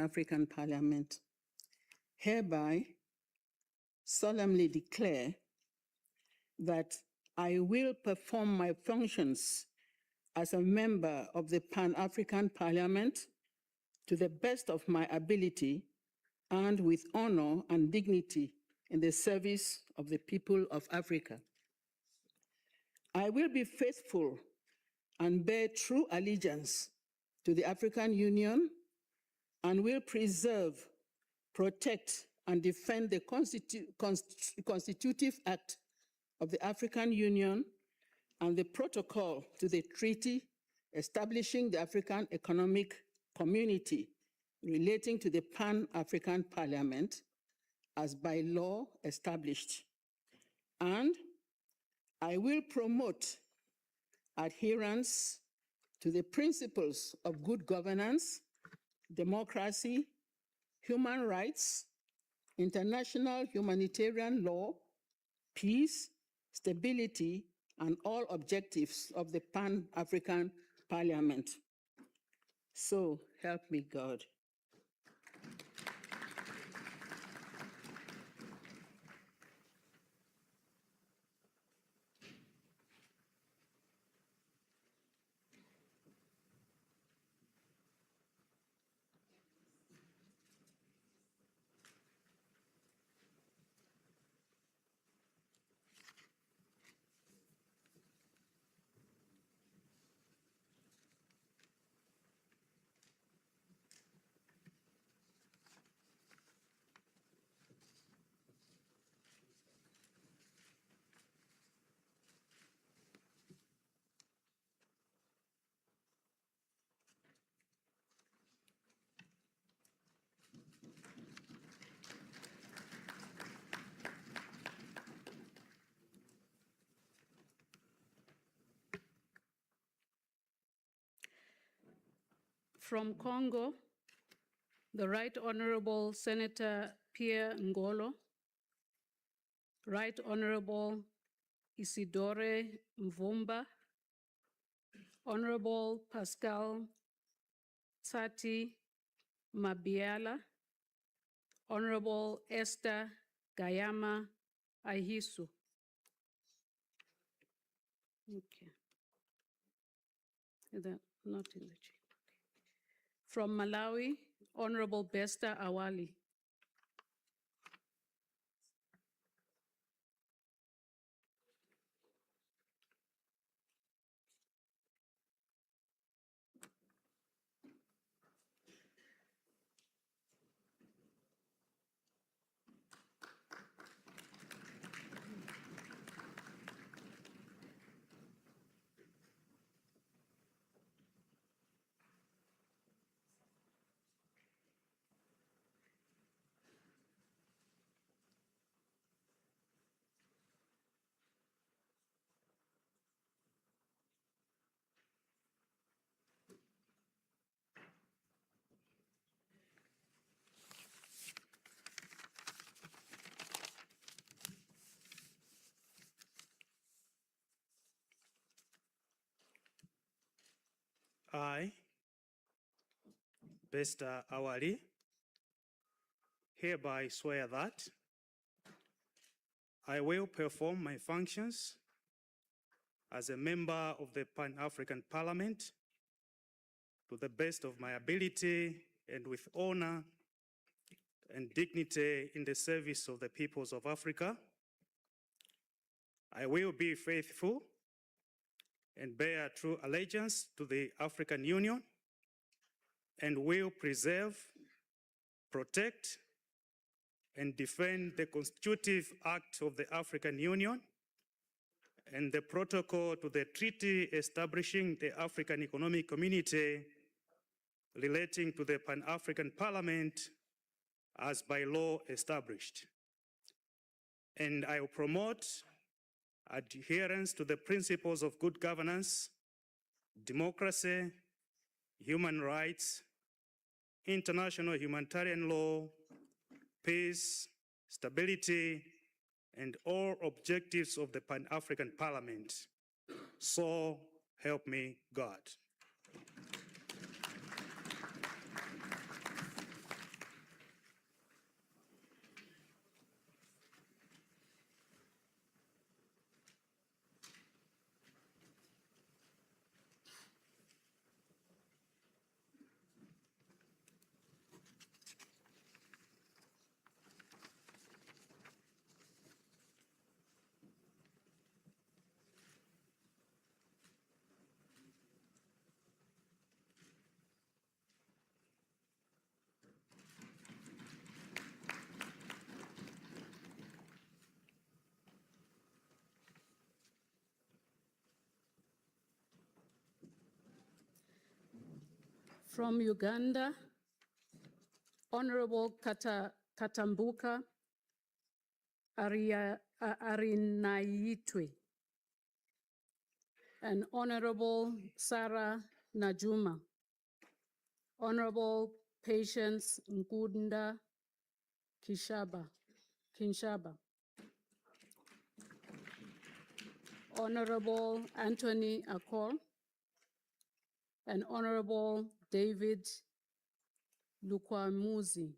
Pan-African Parliament, hereby solemnly declare that I will perform my functions as a member of the Pan-African Parliament to the best of my ability and with honor and dignity in the service of the people of Africa. I will be faithful and bear true allegiance to the African Union and will preserve, protect, and defend the Constitutive Act of the African Union and the protocol to the treaty establishing the African Economic Community relating to the Pan-African Parliament as by law established. And I will promote adherence to the principles of good governance, democracy, human rights, international humanitarian law, peace, stability, and all objectives of the Pan-African Parliament. So help me God. From Congo, the Right Honorable Senator Pierre Ngolo, Right Honorable Isidore Mvumba, Honorable Pascal Tsati Mabiala, Honorable Esther Gayama Ahisu. Okay. Is that not in the chain? From Malawi, Honorable Besta Awali. I, Besta Awali, hereby swear that I will perform my functions as a member of the Pan-African Parliament to the best of my ability and with honor and dignity in the service of the peoples of Africa. I will be faithful and bear true allegiance to the African Union and will preserve, protect, and defend the Constitutive Act of the African Union and the protocol to the treaty establishing the African Economic Community relating to the Pan-African Parliament as by law established. And I will promote adherence to the principles of good governance, democracy, human rights, international humanitarian law, peace, stability, and all objectives of the Pan-African Parliament. So help me God. From Uganda, Honorable Katambuka Arinaitwe and Honorable Sarah Najuma. Honorable Patience Nkunda Kinshaba. Honorable Anthony Akol and Honorable David Lukwamuzi.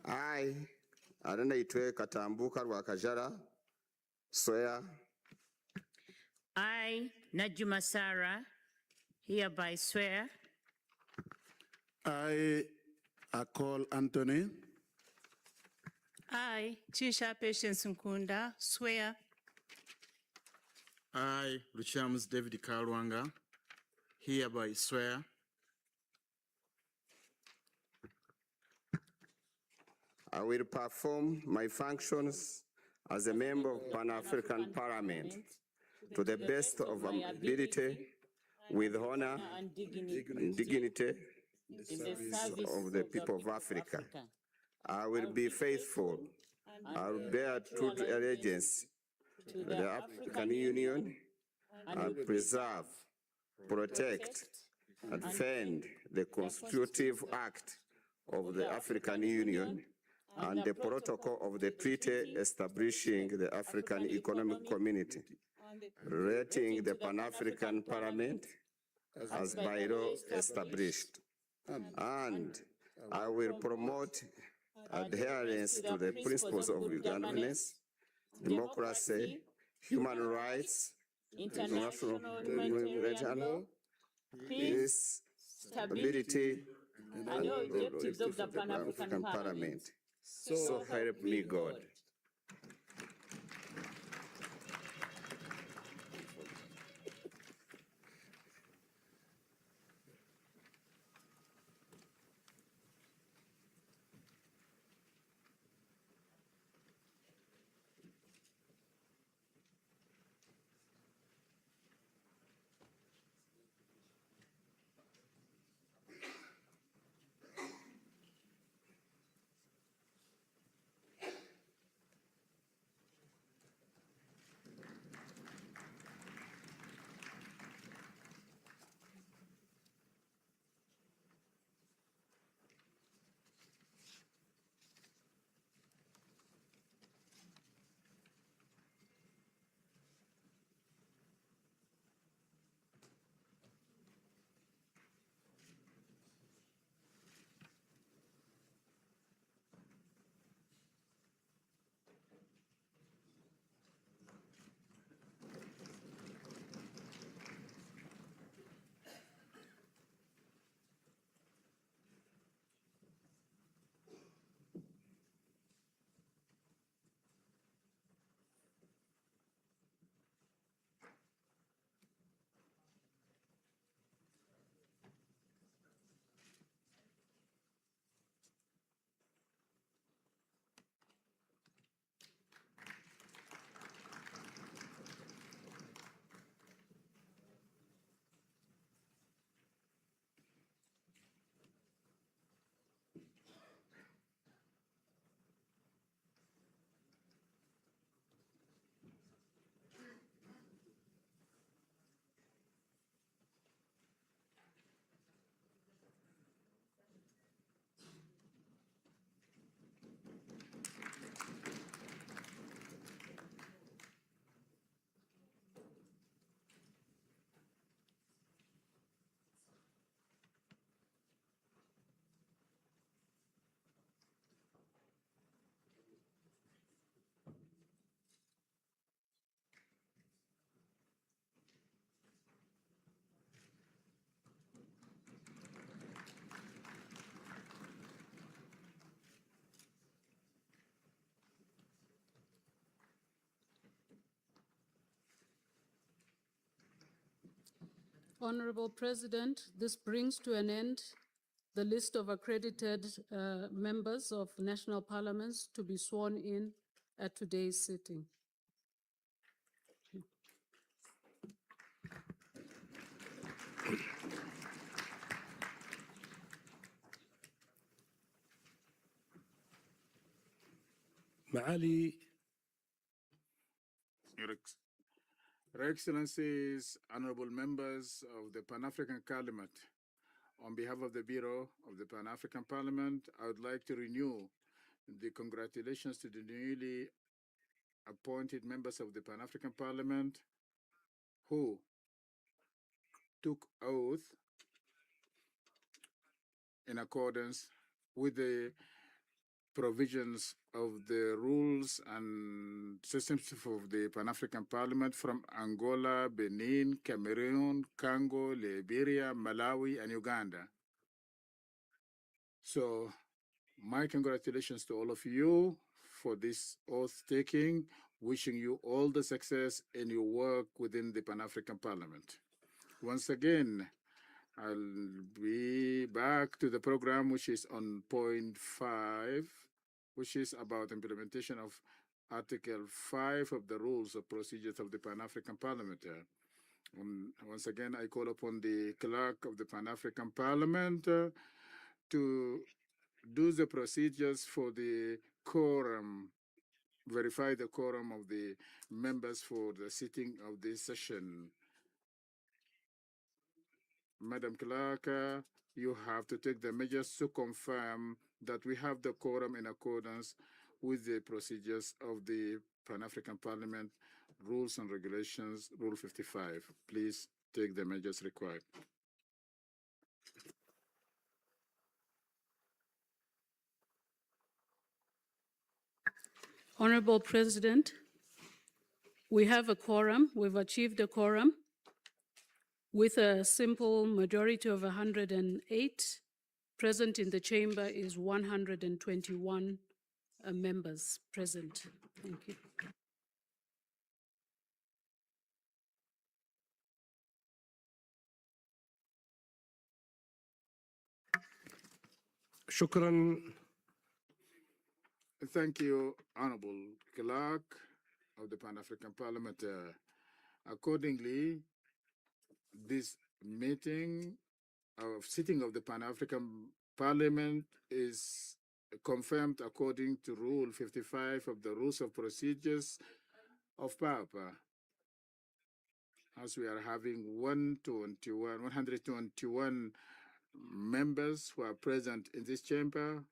I, Arinaitwe Katambuka Rwakajara, swear I, Najuma Sarah, hereby swear I, Akol Anthony, I, Chisha Patience Nkunda, swear I, Luchamus David Kalwanga, hereby swear I will perform my functions as a member of Pan-African Parliament to the best of my ability, with honor and and dignity in the service of the people of Africa. I will be faithful. I will bear true allegiance to the African Union and preserve, protect, and defend the constitutive act of the African Union and the protocol of the treaty establishing the African Economic Community, relating the Pan-African Parliament as by law established. And I will promote adherence to the principles of governance, democracy, human rights, international humanitarian law, peace, stability, and the objectives of the Pan-African Parliament. So help me God. Honorable President, this brings to an end the list of accredited members of national parliaments to be sworn in at today's sitting. معالي Your Excellencies, honorable members of the Pan-African Parliament, on behalf of the Bureau of the Pan-African Parliament, I would like to renew the congratulations to the newly appointed members of the Pan-African Parliament who took oath in accordance with the provisions of the rules and systems of the Pan-African Parliament from Angola, Benin, Cameroon, Congo, Liberia, Malawi, and Uganda. So my congratulations to all of you for this oath-taking, wishing you all the success in your work within the Pan-African Parliament. Once again, I'll be back to the program, which is on point 5, which is about implementation of Article 5 of the Rules of Procedures of the Pan-African Parliament. Once again, I call upon the clerk of the Pan-African Parliament to do the procedures for the quorum, verify the quorum of the members for the sitting of this session. Madam Clerk, you have to take the measures to confirm that we have the quorum in accordance with the procedures of the Pan-African Parliament Rules and Regulations, Rule 55. Please take the measures required. Honorable President, we have a quorum. We've achieved a quorum with a simple majority of 108. Present in the chamber is 121 members present. Thank you. شكرا. Thank you, Honorable Clerk of the Pan-African Parliament. Accordingly, this sitting of the Pan-African Parliament is confirmed according to Rule 55 of the Rules of Procedures of PAPA. As we are having 121 members who are present in this chamber,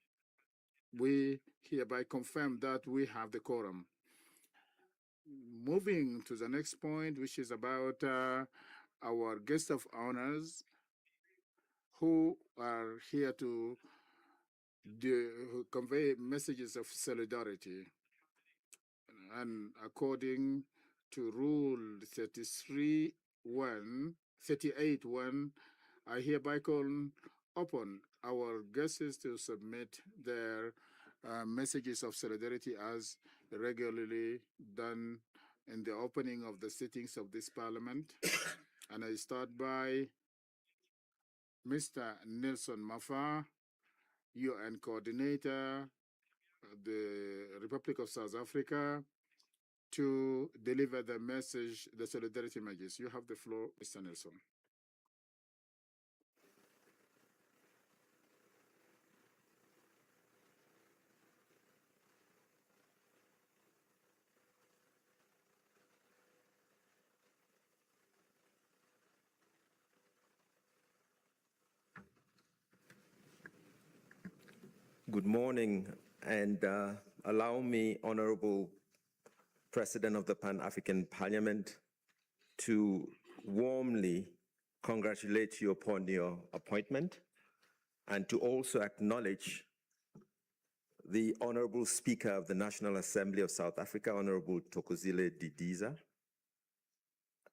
we hereby confirm that we have the quorum. Moving to the next point, which is about our guests of honors who are here to convey messages of solidarity. And according to Rule 38.1, I hereby call upon our guests to submit their messages of solidarity as regularly done in the opening of the sittings of this Parliament. And I start by Mr. Nelson Mafa, UN Coordinator, the Republic of South Africa, to deliver the message, the solidarity messages. You have the floor, Mr. Nelson. Good morning, and allow me, Honorable President of the Pan-African Parliament, to warmly congratulate you upon your appointment and to also acknowledge the Honorable Speaker of the National Assembly of South Africa, Honorable Thokozile Didiza,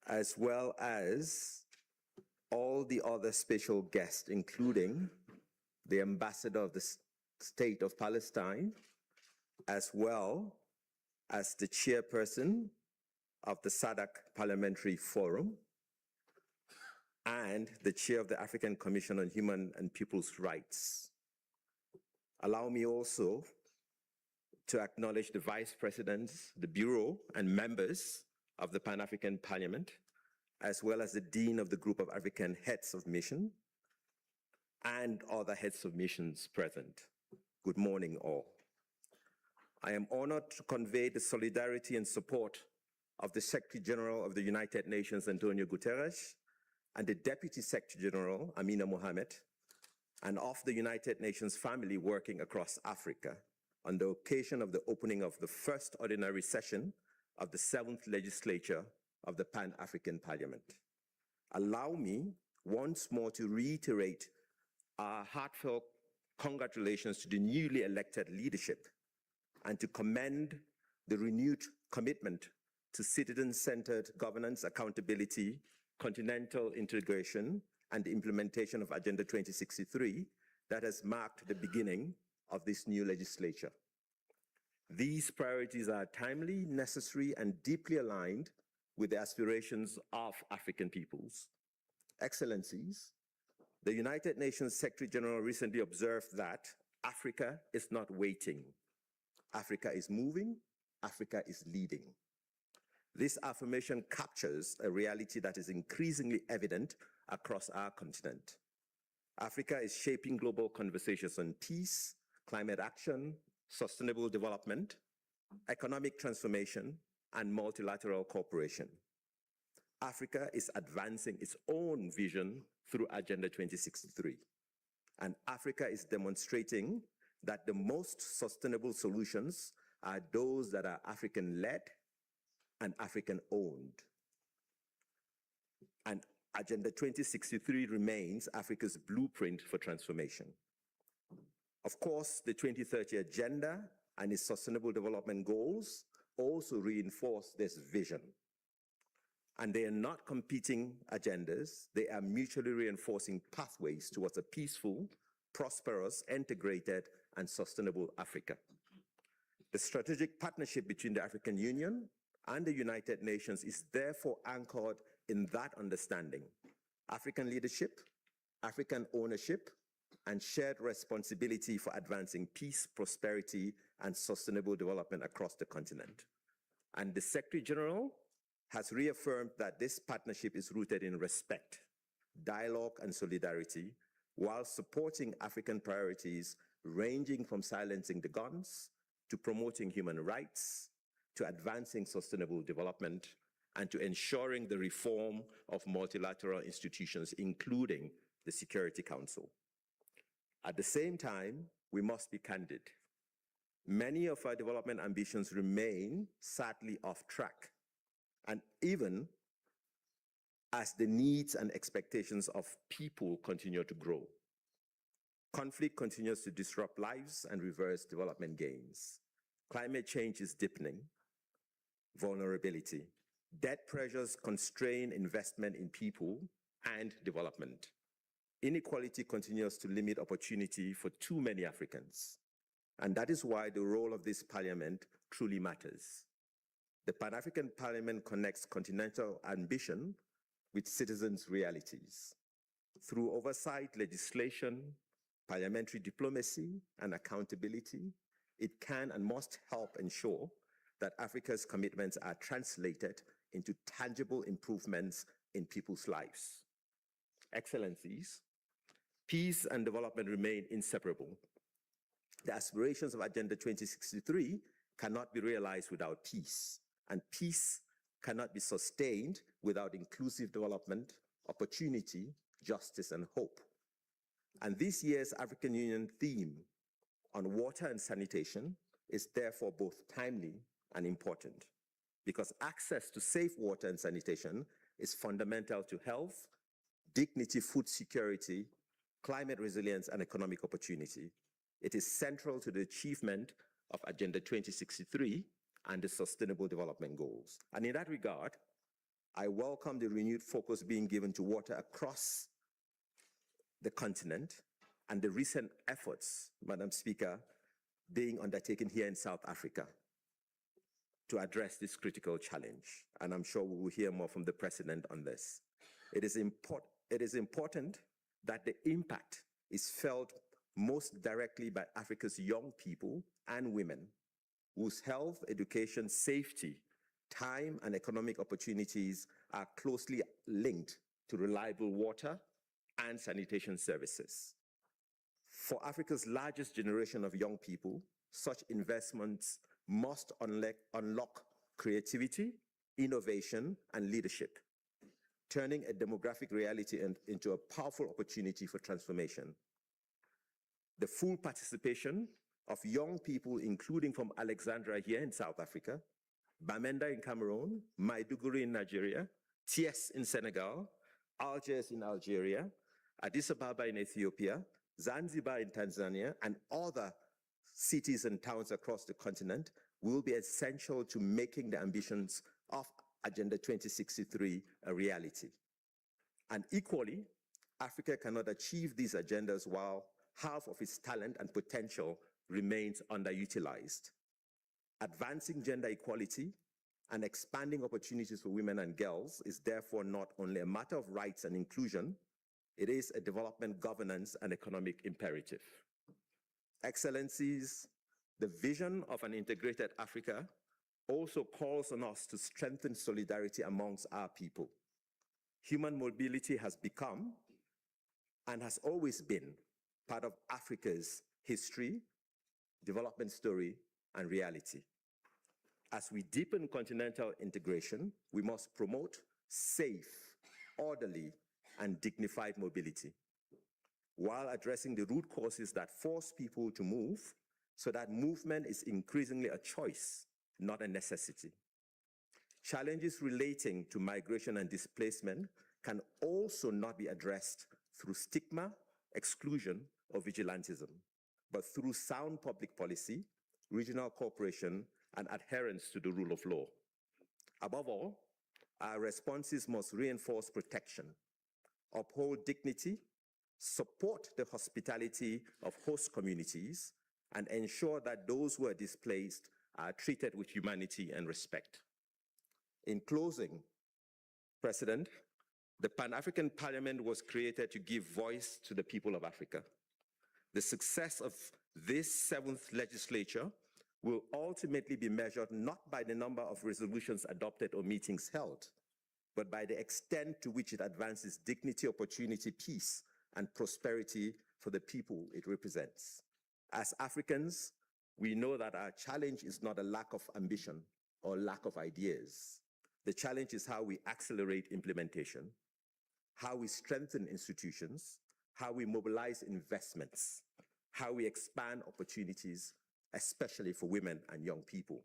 as well as all the other special guests, including the Ambassador of the State of Palestine, as well as the chairperson of the SADC Parliamentary Forum, and the chair of the African Commission on Human and People's Rights. Allow me also to acknowledge the vice presidents, the bureau, and members of the Pan-African Parliament, as well as the dean of the group of African heads of mission and other heads of missions present. Good morning, all. I am honored to convey the solidarity and support of the Secretary General of the United Nations, Antonio Guterres, and the Deputy Secretary General, Amina Mohamed, and of the United Nations family working across Africa on the occasion of the opening of the first ordinary session of the 7th Legislature of the Pan-African Parliament. Allow me once more to reiterate our heartfelt congratulations to the newly elected leadership and to commend the renewed commitment to citizen-centered governance, accountability, continental integration, and the implementation of Agenda 2063 that has marked the beginning of this new legislature. These priorities are timely, necessary, and deeply aligned with the aspirations of African peoples. Excellencies, the United Nations Secretary General recently observed that Africa is not waiting. Africa is moving, Africa is leading. This affirmation captures a reality that is increasingly evident across our continent. Africa is shaping global conversations on peace, climate action, sustainable development, economic transformation, and multilateral cooperation. Africa is advancing its own vision through Agenda 2063. And Africa is demonstrating that the most sustainable solutions are those that are African-led and African-owned. And Agenda 2063 remains Africa's blueprint for transformation. Of course, the 2030 Agenda and its Sustainable Development Goals also reinforce this vision. And they are not competing agendas, they are mutually reinforcing pathways towards a peaceful, prosperous, integrated, and sustainable Africa. The strategic partnership between the African Union and the United Nations is therefore anchored in that understanding: African leadership, African ownership, and shared responsibility for advancing peace, prosperity, and sustainable development across the continent. And the Secretary General has reaffirmed that this partnership is rooted in respect, dialogue, and solidarity, while supporting African priorities ranging from silencing the guns to promoting human rights, to advancing sustainable development, and to ensuring the reform of multilateral institutions, including the Security Council. At the same time, we must be candid. Many of our development ambitions remain sadly off track, and even as the needs and expectations of people continue to grow. Conflict continues to disrupt lives and reverse development gains. Climate change is deepening vulnerability. Debt pressures constrain investment in people and development. Inequality continues to limit opportunity for too many Africans. And that is why the role of this parliament truly matters. The Pan-African Parliament connects continental ambition with citizens' realities. Through oversight, legislation, parliamentary diplomacy, and accountability, it can and must help ensure that Africa's commitments are translated into tangible improvements in people's lives. Excellencies, peace and development remain inseparable. The aspirations of Agenda 2063 cannot be realized without peace, and peace cannot be sustained without inclusive development, opportunity, justice, and hope. And this year's African Union theme on water and sanitation is therefore both timely and important, because access to safe water and sanitation is fundamental to health, dignity, food security, climate resilience, and economic opportunity. It is central to the achievement of Agenda 2063 and the Sustainable Development Goals. And in that regard, I welcome the renewed focus being given to water across the continent and the recent efforts, Madam Speaker, being undertaken here in South Africa to address this critical challenge. And I'm sure we will hear more from the President on this. It is it is important that the impact is felt most directly by Africa's young people and women, whose health, education, safety, time, and economic opportunities are closely linked to reliable water and sanitation services. For Africa's largest generation of young people, such investments must unlock creativity, innovation, and leadership, turning a demographic reality into a powerful opportunity for transformation. The full participation of young people, including from Alexandria here in South Africa, Bamenda in Cameroon, Maiduguri in Nigeria, Thiès in Senegal, Algiers in Algeria, Addis Ababa in Ethiopia, Zanzibar in Tanzania, and other cities and towns across the continent will be essential to making the ambitions of Agenda 2063 a reality. And equally, Africa cannot achieve these agendas while half of its talent and potential remains underutilized. Advancing gender equality and expanding opportunities for women and girls is therefore not only a matter of rights and inclusion, it is a development, governance, and economic imperative. Excellencies, the vision of an integrated Africa also calls on us to strengthen solidarity amongst our people. Human mobility has become and has always been part of Africa's history, development story, and reality. As we deepen continental integration, we must promote safe, orderly, and dignified mobility, while addressing the root causes that force people to move, so that movement is increasingly a choice, not a necessity. Challenges relating to migration and displacement can also not be addressed through stigma, exclusion, or vigilantism, but through sound public policy, regional cooperation, and adherence to the rule of law. Above all, our responses must reinforce protection, uphold dignity, support the hospitality of host communities, and ensure that those who are displaced are treated with humanity and respect. In closing, President, the Pan-African Parliament was created to give voice to the people of Africa. The success of this 7th legislature will ultimately be measured not by the number of resolutions adopted or meetings held, but by the extent to which it advances dignity, opportunity, peace, and prosperity for the people it represents. As Africans, we know that our challenge is not a lack of ambition or lack of ideas. The challenge is how we accelerate implementation, how we strengthen institutions, how we mobilize investments, how we expand opportunities, especially for women and young people,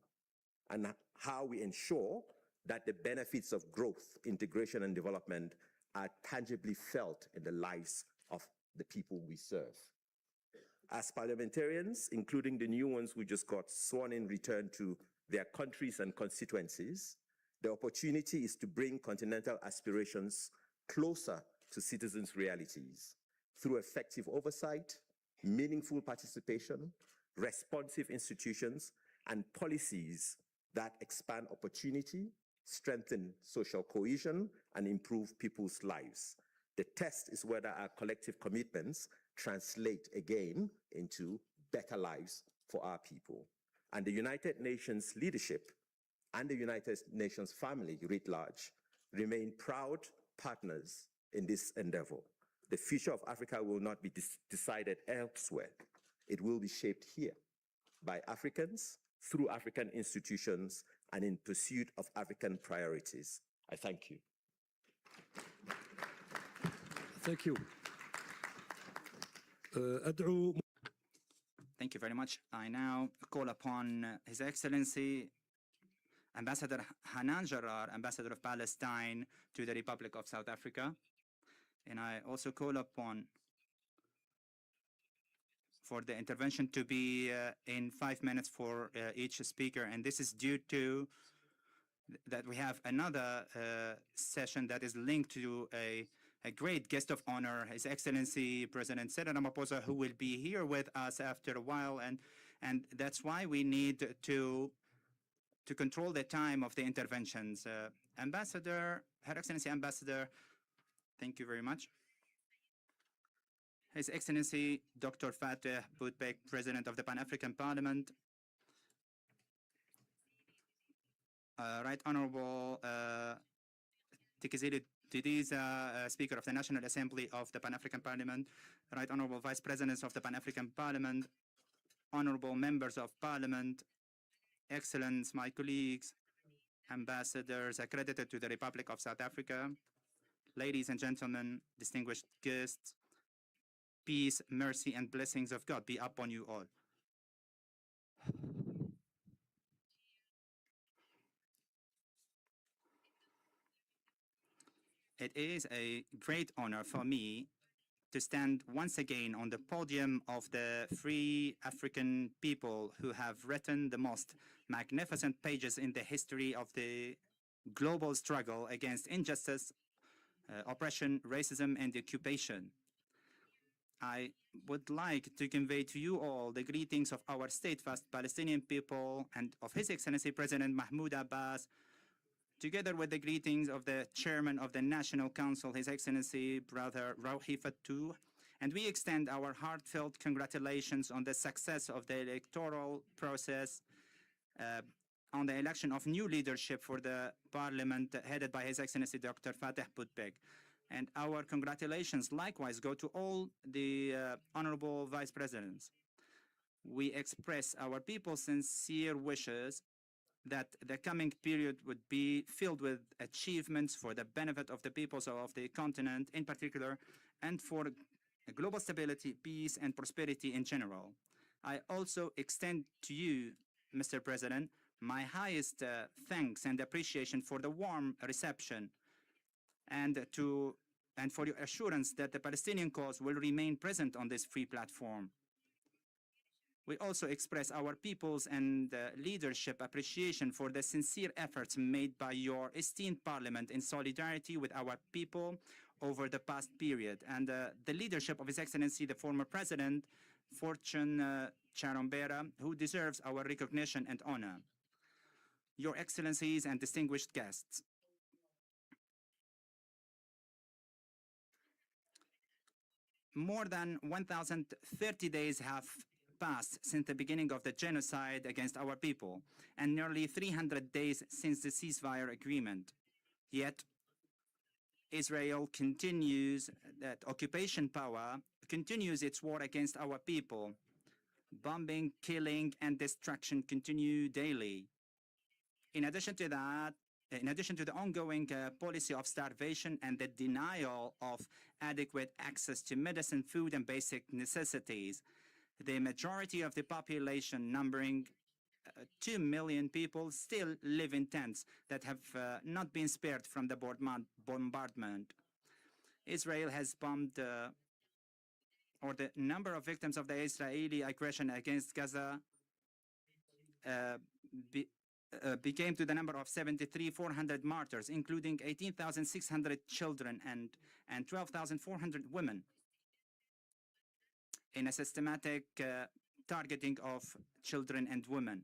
and how we ensure that the benefits of growth, integration, and development are tangibly felt in the lives of the people we serve. As parliamentarians, including the new ones who just got sworn in return to their countries and constituencies, the opportunity is to bring continental aspirations closer to citizens' realities through effective oversight, meaningful participation, responsive institutions, and policies that expand opportunity, strengthen social cohesion, and improve people's lives. The test is whether our collective commitments translate again into better lives for our people. And the United Nations leadership and the United Nations family writ large remain proud partners in this endeavor. The future of Africa will not be decided elsewhere. It will be shaped here by Africans, through African institutions, and in pursuit of African priorities. I thank you. Thank you. Thank you very much. I now call upon His Excellency Ambassador Hanan Jarrar, Ambassador of Palestine to the Republic of South Africa. And I also call upon for the intervention to be in 5 minutes for each speaker. And this is due to that we have another session that is linked to a great guest of honor, His Excellency President Cyril Ramaphosa, who will be here with us after a while. And that's why we need to control the time of the interventions. Ambassador, Her Excellency Ambassador Thank you very much. His Excellency Dr. Fateh Boutbek, President of the Pan-African Parliament, Right Honorable Tikizili Didiza, Speaker of the National Assembly of the Pan-African Parliament, Right Honorable Vice Presidents of the Pan-African Parliament, Honorable Members of Parliament, Excellencies, my colleagues, ambassadors accredited to the Republic of South Africa, ladies and gentlemen, distinguished guests, peace, mercy, and blessings of God be upon you all. It is a great honor for me to stand once again on the podium of the free African people who have written the most magnificent pages in the history of the global struggle against injustice, oppression, racism, and occupation. I would like to convey to you all the greetings of our steadfast Palestinian people and of His Excellency President Mahmoud Abbas, together with the greetings of the Chairman of the National Council, His Excellency Brother Rouhi Fattouh, and we extend our heartfelt congratulations on the success of the electoral process on the election of new leadership for the parliament headed by His Excellency Dr. Fateh Boutbek. And our congratulations likewise go to all the honorable vice presidents. We express our people's sincere wishes that the coming period would be filled with achievements for the benefit of the peoples of the continent in particular, and for global stability, peace, and prosperity in general. I also extend to you, Mr. President, my highest thanks and appreciation for the warm reception and for your assurance that the Palestinian cause will remain present on this free platform. We also express our people's and leadership appreciation for the sincere efforts made by your esteemed parliament in solidarity with our people over the past period, and the leadership of His Excellency, the former President, Fortune Charombera, who deserves our recognition and honor. Your Excellencies and distinguished guests, more than 1,030 days have passed since the beginning of the genocide against our people, and nearly 300 days since the ceasefire agreement. Yet, Israel continues, that occupation power continues its war against our people. Bombing, killing, and destruction continue daily. In addition to that, in addition to the ongoing policy of starvation and the denial of adequate access to medicine, food, and basic necessities, the majority of the population, numbering 2 million people, still live in tents that have not been spared from the bombardment. Israel has bombed, or the number of victims of the Israeli aggression against Gaza became to the number of 73,400 martyrs, including 18,600 children and 12,400 women, in a systematic targeting of children and women.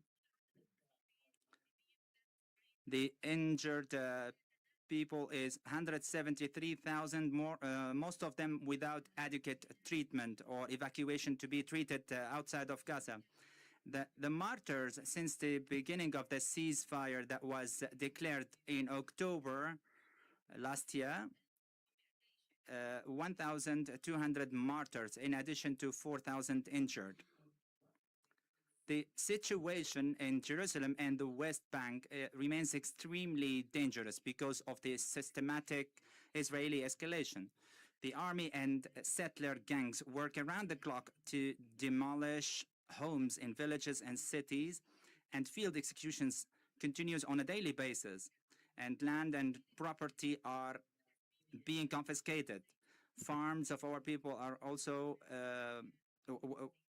The injured people is 173,000 more, most of them without adequate treatment or evacuation to be treated outside of Gaza. The martyrs since the beginning of the ceasefire that was declared in October last year, 1,200 martyrs in addition to 4,000 injured. The situation in Jerusalem and the West Bank remains extremely dangerous because of the systematic Israeli escalation. The army and settler gangs work around the clock to demolish homes in villages and cities, and field executions continues on a daily basis, and land and property are being confiscated. Farms of our people are also,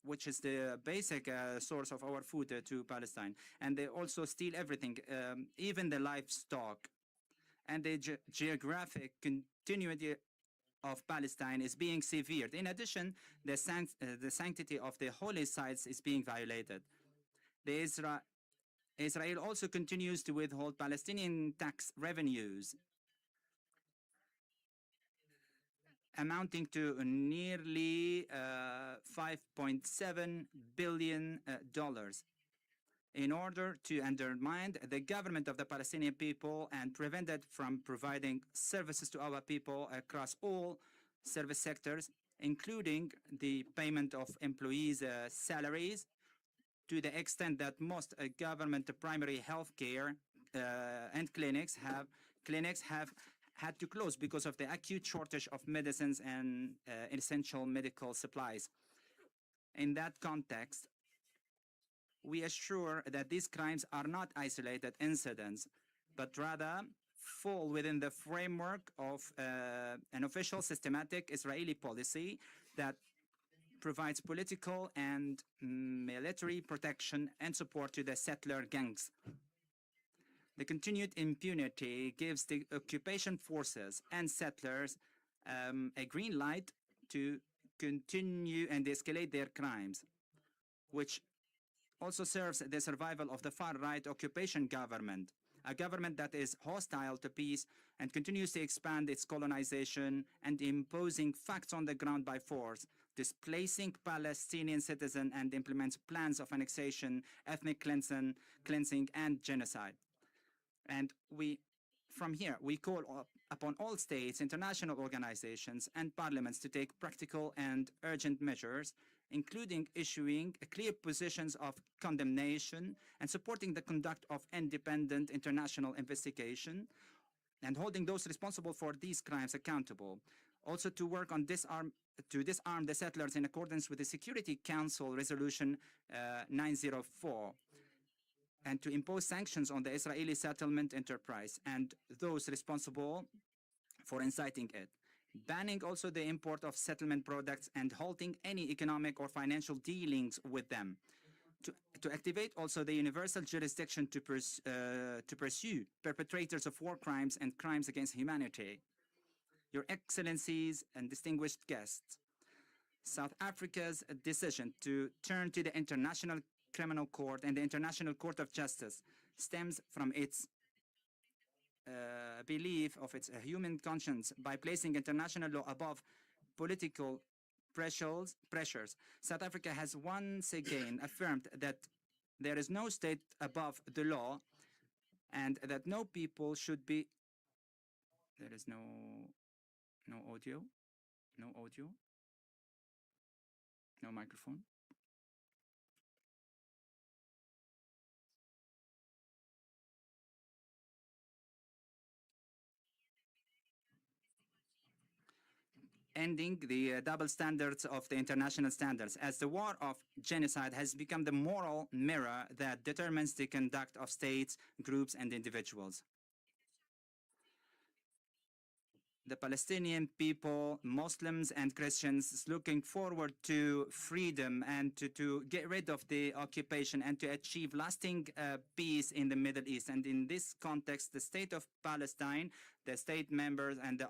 which is the basic source of our food to Palestine, and they also steal everything, even the livestock. And the geographic continuity of Palestine is being severed. In addition, the sanctity of the holy sites is being violated. Israel also continues to withhold Palestinian tax revenues. amounting to nearly $5.7 billion in order to undermine the government of the Palestinian people and prevent it from providing services to our people across all service sectors, including the payment of employees' salaries, to the extent that most government primary health care and clinics have had to close because of the acute shortage of medicines and essential medical supplies. In that context, we assure that these crimes are not isolated incidents, but rather fall within the framework of an official systematic Israeli policy that provides political and military protection and support to the settler gangs. The continued impunity gives the occupation forces and settlers a green light to continue and escalate their crimes, which also serves the survival of the far-right occupation government, a government that is hostile to peace and continues to expand its colonization and imposing facts on the ground by force, displacing Palestinian citizens and implements plans of annexation, ethnic cleansing, and genocide. And from here, we call upon all states, international organizations, and parliaments to take practical and urgent measures, including issuing clear positions of condemnation and supporting the conduct of independent international investigation and holding those responsible for these crimes accountable. Also to work on disarm the settlers in accordance with the Security Council Resolution 904, and to impose sanctions on the Israeli settlement enterprise and those responsible for inciting it, banning also the import of settlement products and halting any economic or financial dealings with them, to activate also the universal jurisdiction to pursue perpetrators of war crimes and crimes against humanity. Your Excellencies and distinguished guests, South Africa's decision to turn to the International Criminal Court and the International Court of Justice stems from its belief of its human conscience by placing international law above political pressures. South Africa has once again affirmed that there is no state above the law and that no people should be... There is no audio, no microphone. Ending the double standards of the international standards, as the war of genocide has become the moral mirror that determines the conduct of states, groups, and individuals. The Palestinian people, Muslims and Christians, is looking forward to freedom and to get rid of the occupation and to achieve lasting peace in the Middle East. And in this context, the State of Palestine, the state members, and the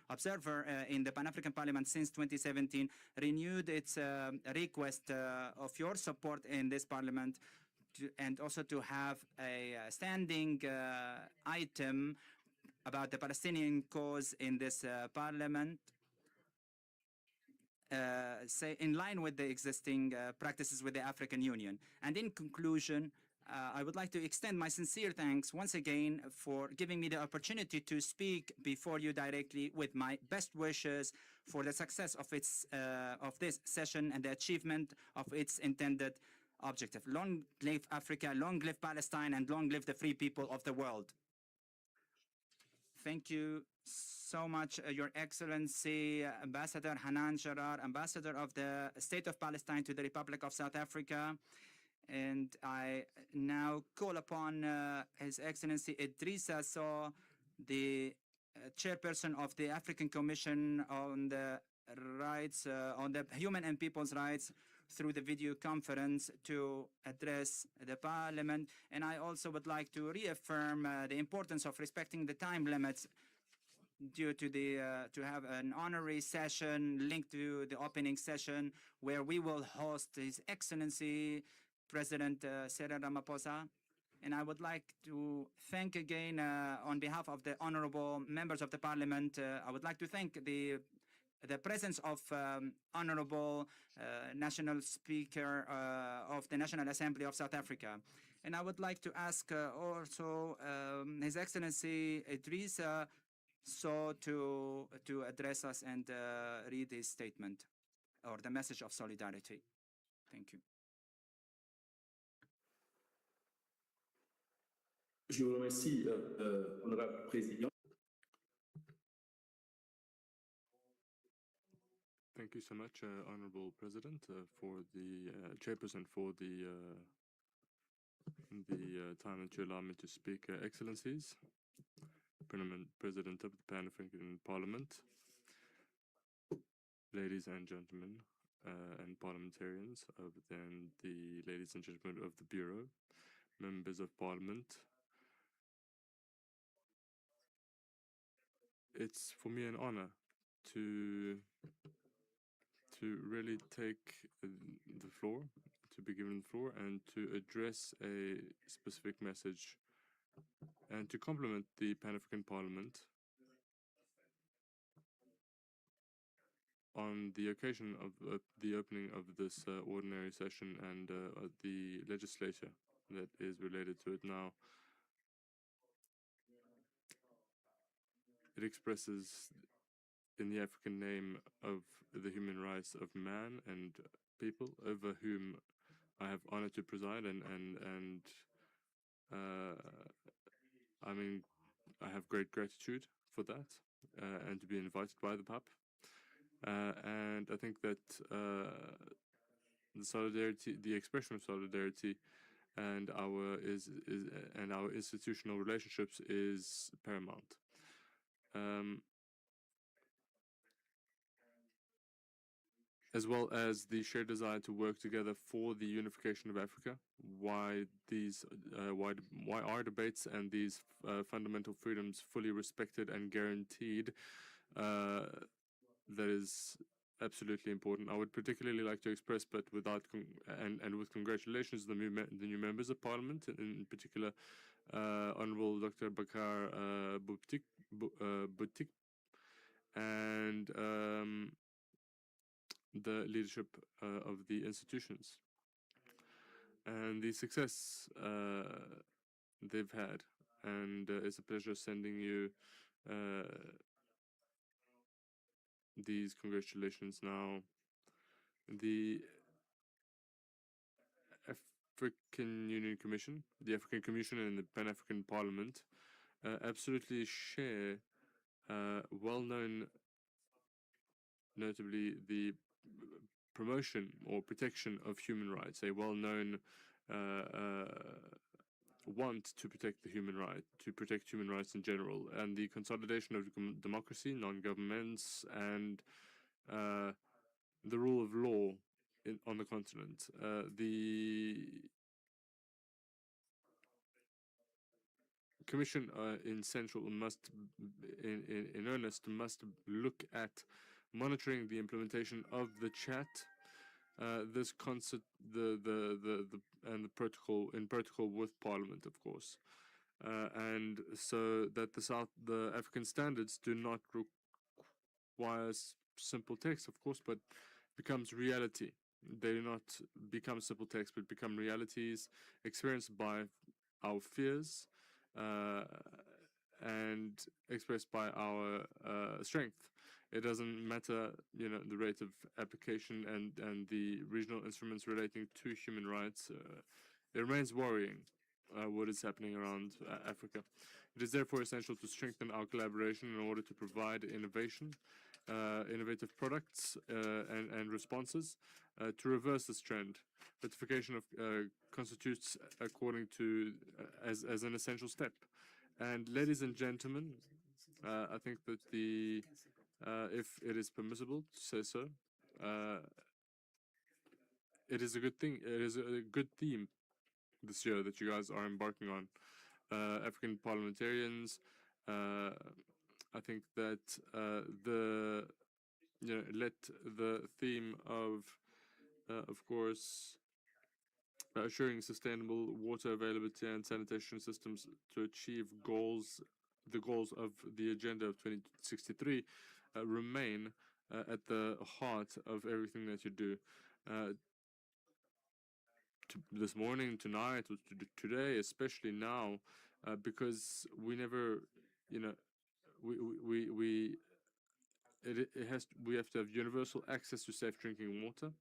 observer in the Pan-African Parliament since 2017 renewed its request of your support in this Parliament and also to have a standing item about the Palestinian cause in this Parliament, in line with the existing practices with the African Union. And in conclusion, I would like to extend my sincere thanks once again for giving me the opportunity to speak before you directly with my best wishes for the success of this session and the achievement of its intended objective. Long live Africa, long live Palestine, and long live the free people of the world. Thank you so much, Your Excellency, Ambassador Hanan Gerard, Ambassador of the State of Palestine to the Republic of South Africa. And I now call upon His Excellency Idrissa Sow, the Chairperson of the African Commission on the Rights, on the Human and People's Rights, through the video conference to address the Parliament. And I also would like to reaffirm the importance of respecting the time limits due to to have an honorary session linked to the opening session where we will host His Excellency President Cyril Ramaphosa And I would like to thank again, on behalf of the honorable members of the parliament, I would like to thank the presence of Honorable National Speaker of the National Assembly of South Africa. And I would like to ask also His Excellency Idrissa So to address us and read his statement or the message of solidarity. Thank you. Je vous remercie, honorable président. Thank you so much, Honorable President, for the chairperson for the time that you allow me to speak. Excellencies, President of the Pan-African Parliament, ladies and gentlemen, and parliamentarians, and the ladies and gentlemen of the Bureau, members of Parliament. It's for me an honor to really take the floor, to be given the floor, and to address a specific message, and to compliment the Pan-African Parliament on the occasion of the opening of this ordinary session and the legislature that is related to it now. It expresses in the African name of the human rights of man and people over whom I have honor to preside, and I mean, I have great gratitude for that, and to be invited by the PAP. And I think that the solidarity, the expression of solidarity, and our institutional relationships is paramount. As well as the shared desire to work together for the unification of Africa. Why are debates and these fundamental freedoms fully respected and guaranteed? That is absolutely important. I would particularly like to express, but without with congratulations, the new members of Parliament, in particular, Honorable Dr. Bakar Butik, and the leadership of the institutions and the success they've had. And it's a pleasure sending you these congratulations now. The African Union Commission, the African Commission, and the Pan-African Parliament absolutely share well-known, notably the promotion or protection of human rights, a well-known want to protect the human right, to protect human rights in general, and the consolidation of democracy, non-governments, and the rule of law on the continent. The Commission in earnest must look at monitoring the implementation of the chat, this concept, and the protocol with Parliament, of course, and so that the African standards do not require simple text, of course, but becomes reality. They do not become simple text, but become realities experienced by our fears and expressed by our strength. It doesn't matter, the rate of application and the regional instruments relating to human rights. It remains worrying what is happening around Africa. It is therefore essential to strengthen our collaboration in order to provide innovative products and responses to reverse this trend. Ratification constitutes according to as an essential step. And ladies and gentlemen, I think that if it is permissible to say so, it is a good thing. It is a good theme this year that you guys are embarking on. African parliamentarians, I think that let the theme of course, assuring sustainable water availability and sanitation systems to achieve the goals of the Agenda of 2063 remain at the heart of everything that you do. This morning, tonight, or today, especially now, because we never, you know, we have to have universal access to safe drinking water,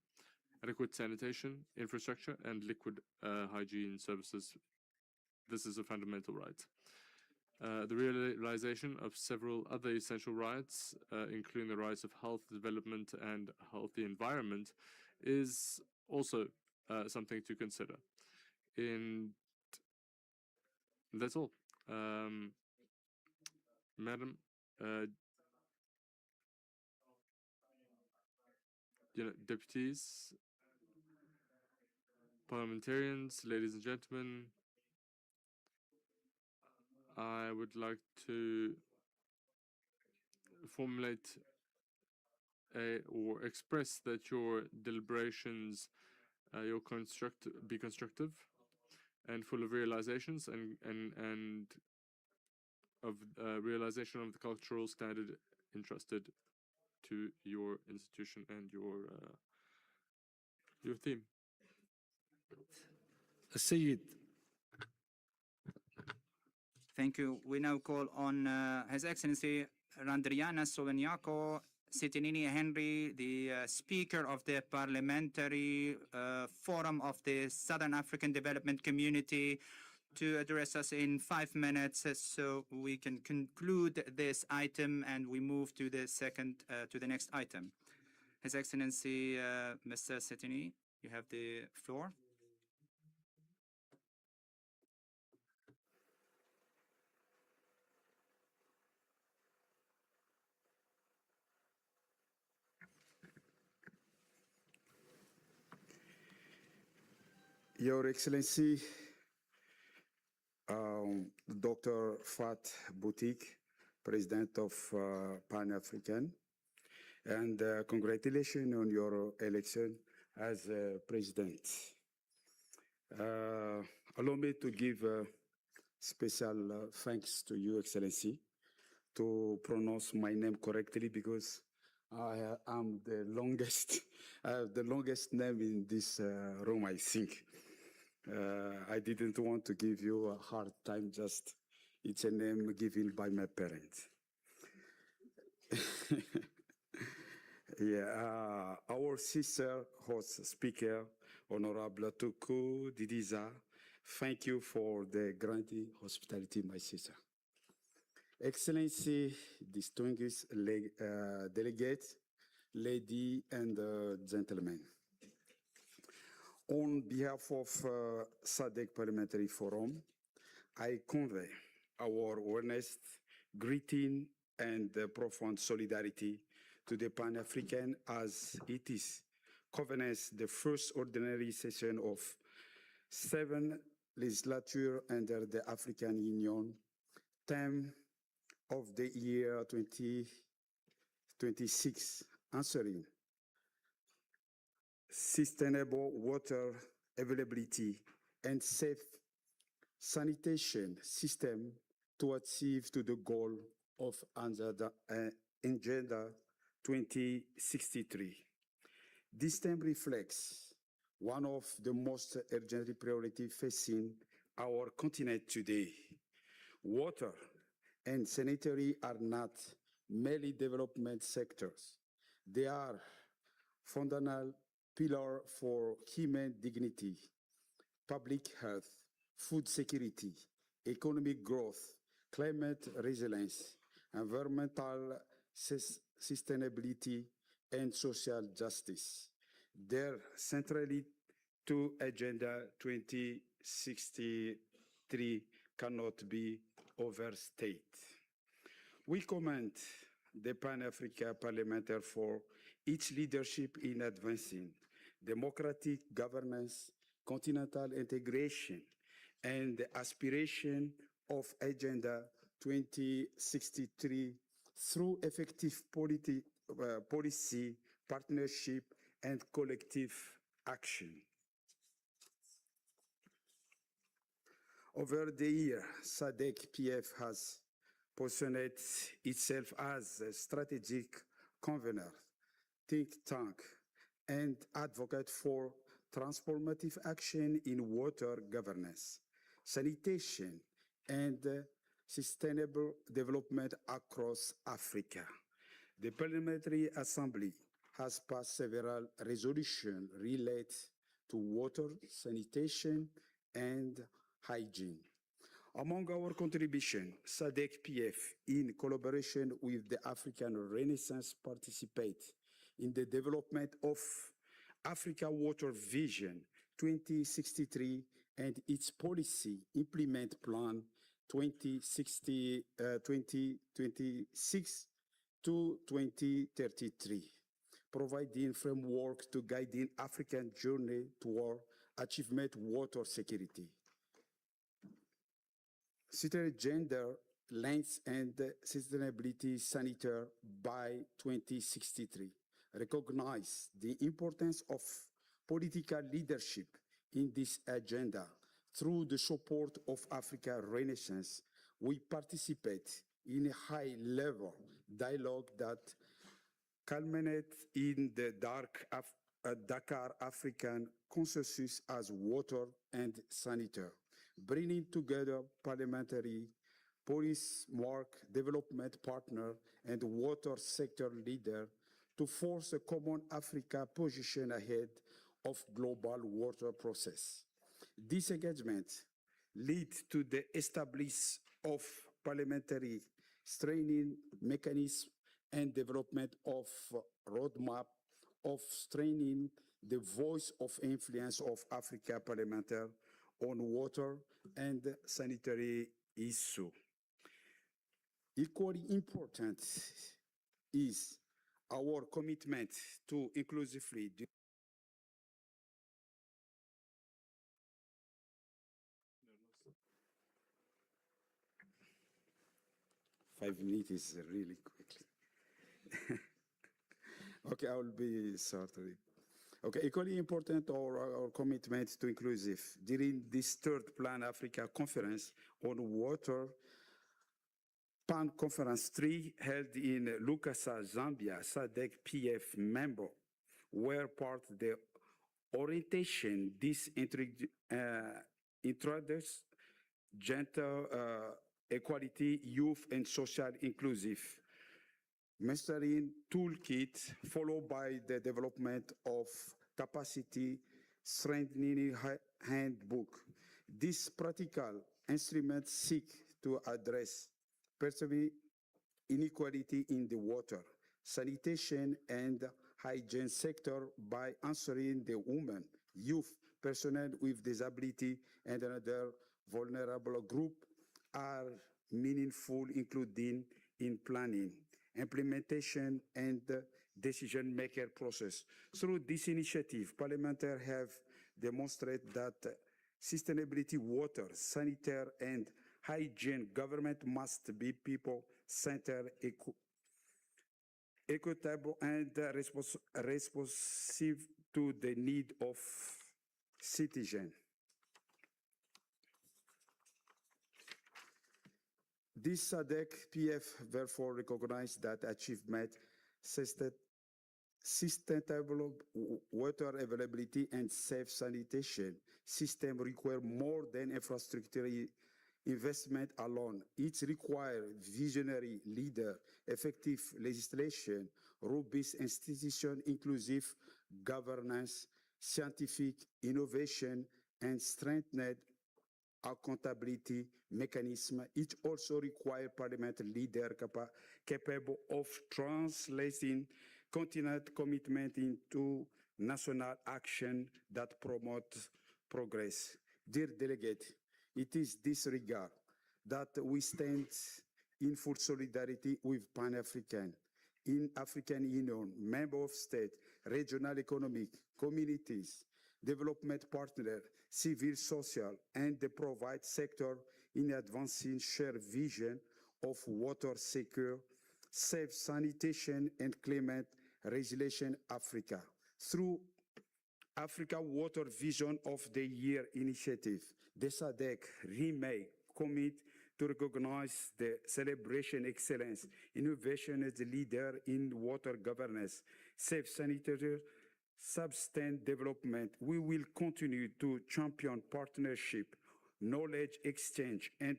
adequate sanitation infrastructure, and liquid hygiene services. This is a fundamental right. The realization of several other essential rights, including the rights of health, development, and healthy environment, is also something to consider. And that's all. Madam, deputies, parliamentarians, ladies and gentlemen, I would like to formulate or express that your deliberations be constructive and full of realizations and of realization of the cultural standard entrusted to your institution and your theme. السيد. Thank you. We now call on His Excellency Randriana Soloniako Sitinini Henry, the Speaker of the Parliamentary Forum of the Southern African Development Community, to address us in 5 minutes so we can conclude this item and we move to the next item. His Excellency Mr. Sitinini, you have the floor. Your Excellency, Dr. Fat Boutique, President of Pan-African, and congratulations on your election as President. Allow me to give special thanks to you, Excellency, to pronounce my name correctly because I am the longest, the longest name in this room, I think. I didn't want to give you a hard time, just it's a name given by my parents. Yeah, our sister host speaker, Honorable Tuku Didiza, thank you for the grand hospitality, my sister. Excellency, distinguished delegates, ladies and gentlemen. On behalf of SADC Parliamentary Forum, I convey our earnest greeting and profound solidarity to the Pan-African as it is convenes the first ordinary session of 7th legislature under the African Union, theme of the year 2026, answering sustainable water availability and safe sanitation system to achieve to the goal of Agenda 2063. This theme reflects one of the most urgent priorities facing our continent today. Water and sanitary are not merely development sectors. They are fundamental pillars for human dignity, public health, food security, economic growth, climate resilience, environmental sustainability, and social justice. Their centrality to Agenda 2063 cannot be overstated. We commend the Pan-African Parliamentary for its leadership in advancing democratic governance, continental integration, and the aspiration of Agenda 2063 through effective policy, partnership, and collective action. Over the year, SADC-PF has positioned itself as a strategic convener, think tank, and advocate for transformative action in water governance, sanitation, and sustainable development across Africa. The Parliamentary Assembly has passed several resolutions related to water, sanitation, and hygiene. Among our contributions, SADC-PF, in collaboration with the African Renaissance, participate in the development of Africa Water Vision 2063 and its policy implement plan 2026 to 2033, providing framework to guide the African journey toward achievement water security. Gender, length, and sustainability sanitary by 2063 recognize the importance of political leadership in this agenda. Through the support of Africa Renaissance, we participate in a high-level dialogue that culminates in the Dakar African Consensus as water and sanitary, bringing together parliamentary, police mark, development partner, and water sector leader to force a common Africa position ahead of global water process. This engagement leads to the establishment of parliamentary straining mechanism and development of roadmap of straining the voice of influence of Africa parliamentary on water and sanitary issue. Equally important is our commitment to inclusively 5 minutes is really quickly. Okay, I will be sorry. Okay, equally important our commitment to inclusive. During this third Plan Africa Conference on Water, PAN Conference 3 held in Lukasa, Zambia, SADC-PF member were part of the orientation this introduced gender equality, youth, and social inclusive mastering toolkit, followed by the development of capacity strengthening handbook. This practical instrument seek to address perceived inequality in the water, sanitation, and hygiene sector by answering the women, youth, personnel with disability, and another vulnerable group are meaningful, including in planning, implementation, and decision-maker process. Through this initiative, parliamentarians have demonstrated that sustainability, water, sanitary, and hygiene government must be people-centered, equitable, and responsive to the need of citizens. This SADC-PF therefore recognized that achievement, sustainable water availability, and safe sanitation system require more than infrastructure investment alone. It requires visionary leader, effective legislation, robust institution, inclusive governance, scientific innovation, and strengthened accountability mechanism. It also requires parliamentary leader capable of translating continent commitment into national action that promote progress. Dear delegate, it is this regard that we stand in full solidarity with Pan-African, in African Union, member of state, regional economic, communities, development partner, civil, social, and the private sector in advancing shared vision of water secure, safe sanitation, and climate resilience Africa. Through Africa Water Vision of the Year initiative. The SADC remain committed to recognize the celebration excellence, innovation as a leader in water governance, safe sanitary sustained development. We will continue to champion partnership, knowledge exchange, and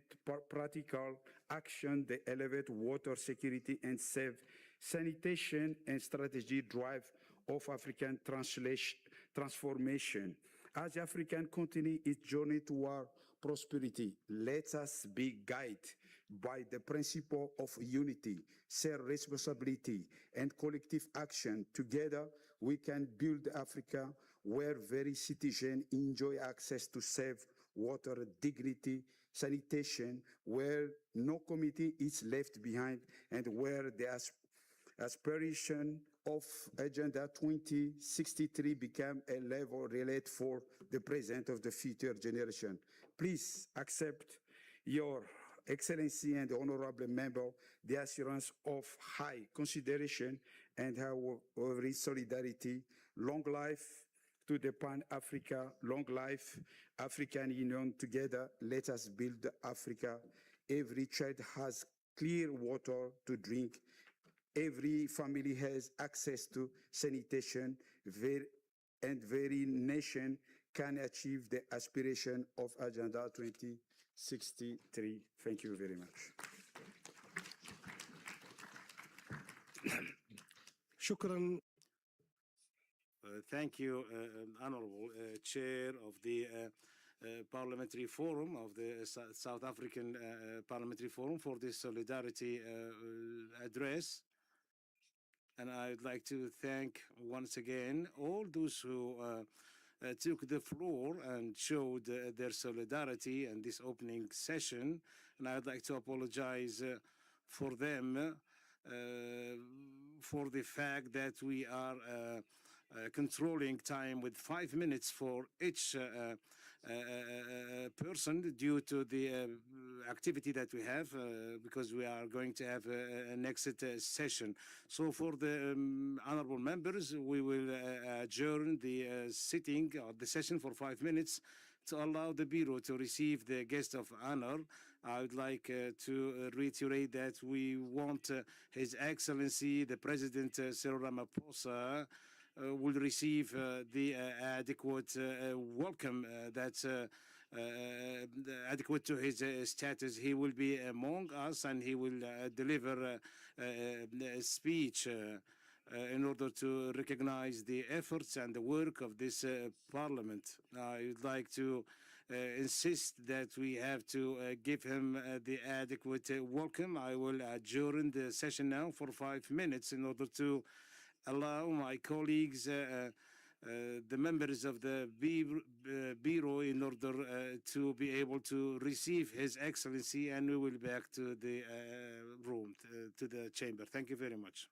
practical action that elevate water security and safe sanitation and strategy drive of African transformation. As the African continent its journey toward prosperity, let us be guided by the principle of unity, shared responsibility, and collective action. Together, we can build Africa where very citizens enjoy access to safe water, dignity, sanitation, where no community is left behind, and where the aspiration of Agenda 2063 become a level relate for the present of the future generation. Please accept your Excellency and Honorable Member the assurance of high consideration and our solidarity. Long life to the Pan-Africa, long life African Union. Together, let us build Africa. Every child has clear water to drink. Every family has access to sanitation, and every nation can achieve the aspiration of Agenda 2063. Thank you very much. Shukran. Thank you, Honorable Chair of the Parliamentary Forum of the South African Parliamentary Forum for this solidarity address. And I'd like to thank once again all those who took the floor and showed their solidarity in this opening session. And I'd like to apologize for them for the fact that we are controlling time with 5 minutes for each person due to the activity that we have, because we are going to have an exit session. So for the honorable members, we will adjourn the sitting or the session for 5 minutes to allow the Bureau to receive the guest of honor. I would like to reiterate that we want His Excellency, the President Cyril Ramaphosa, will receive the adequate welcome that's adequate to his status. He will be among us and he will deliver a speech in order to recognize the efforts and the work of this parliament. I would like to insist that we have to give him the adequate welcome. I will adjourn the session now for 5 minutes in order to allow my colleagues, the members of the Bureau, in order to be able to receive His Excellency, and we will be back to the room, to the chamber. Thank you very much.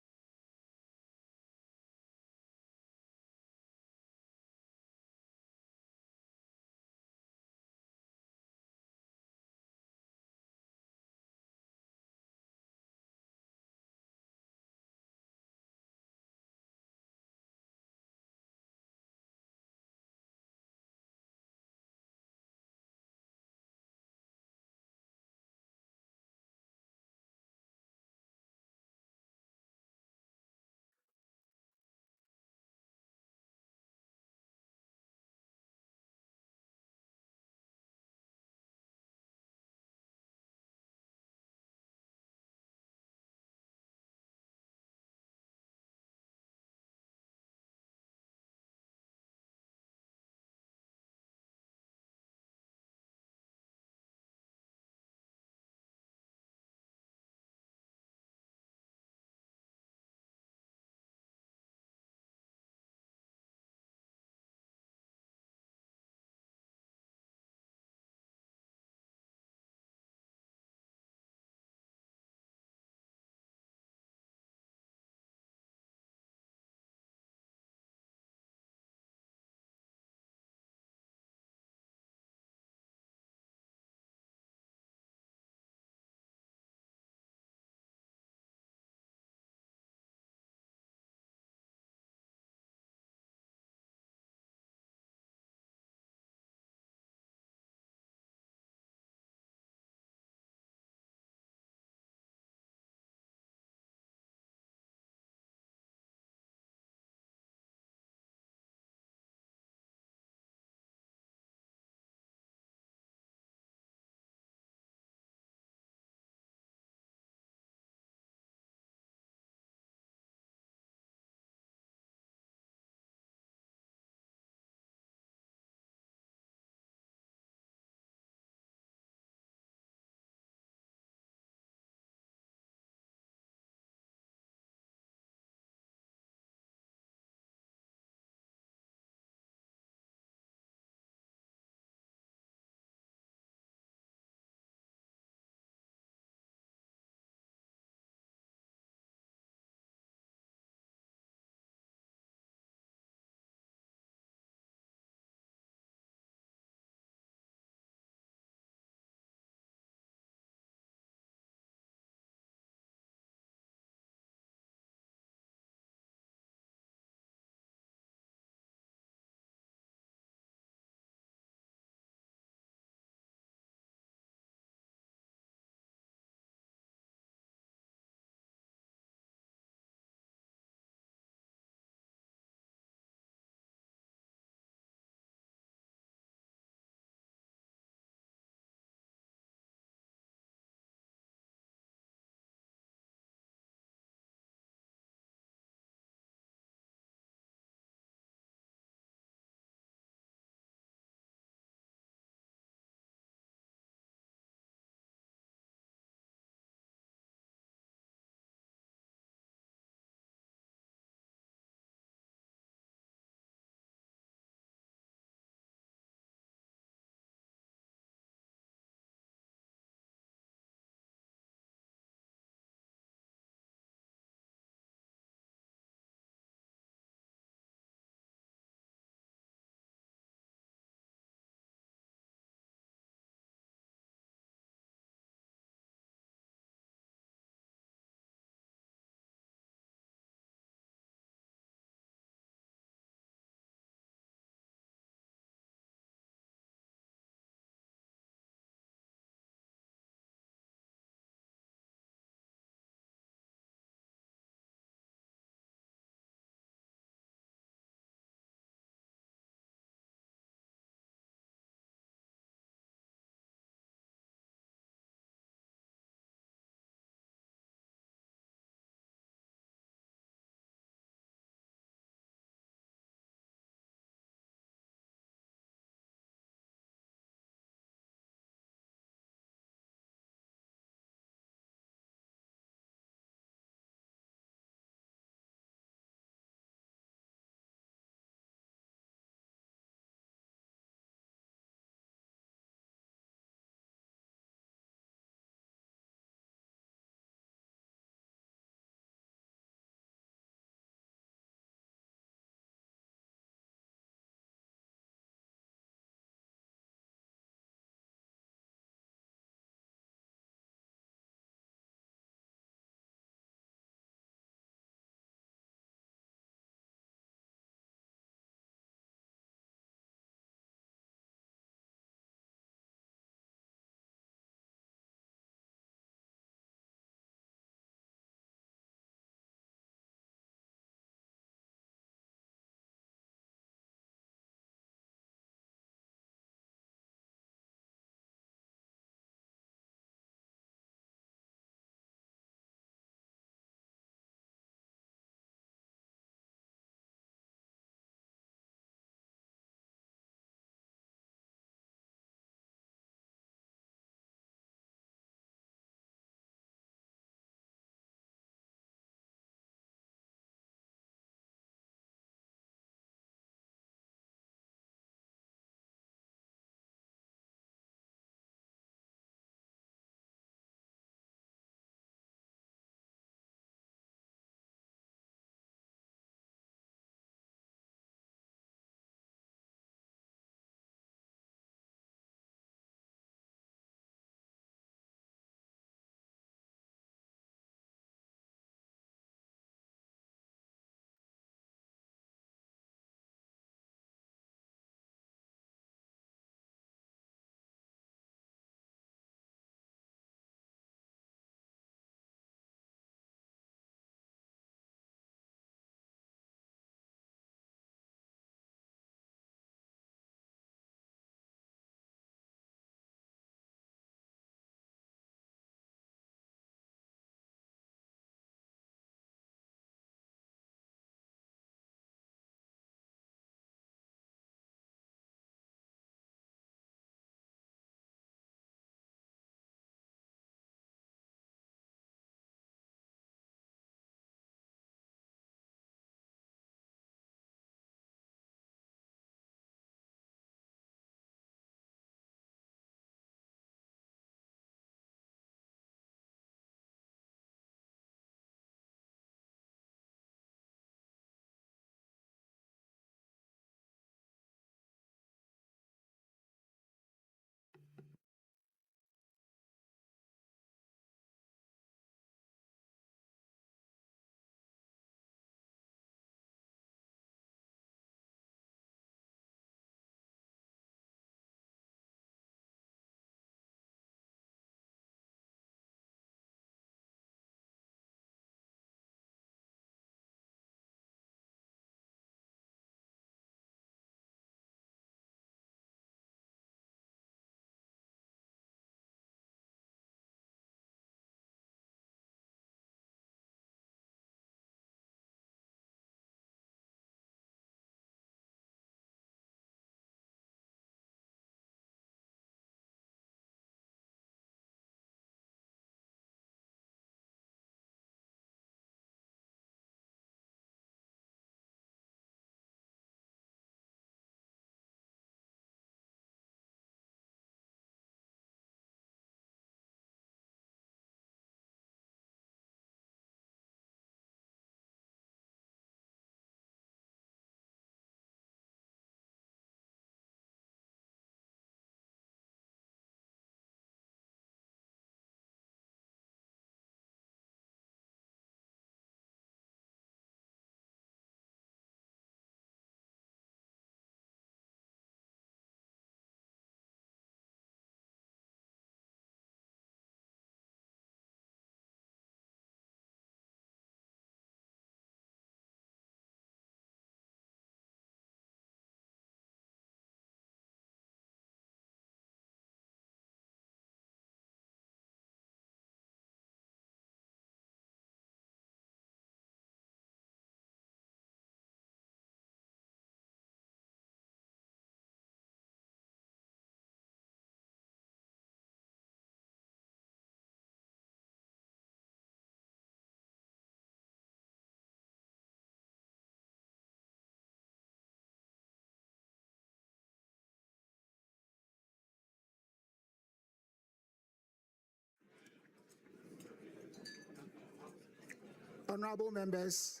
Honorable members,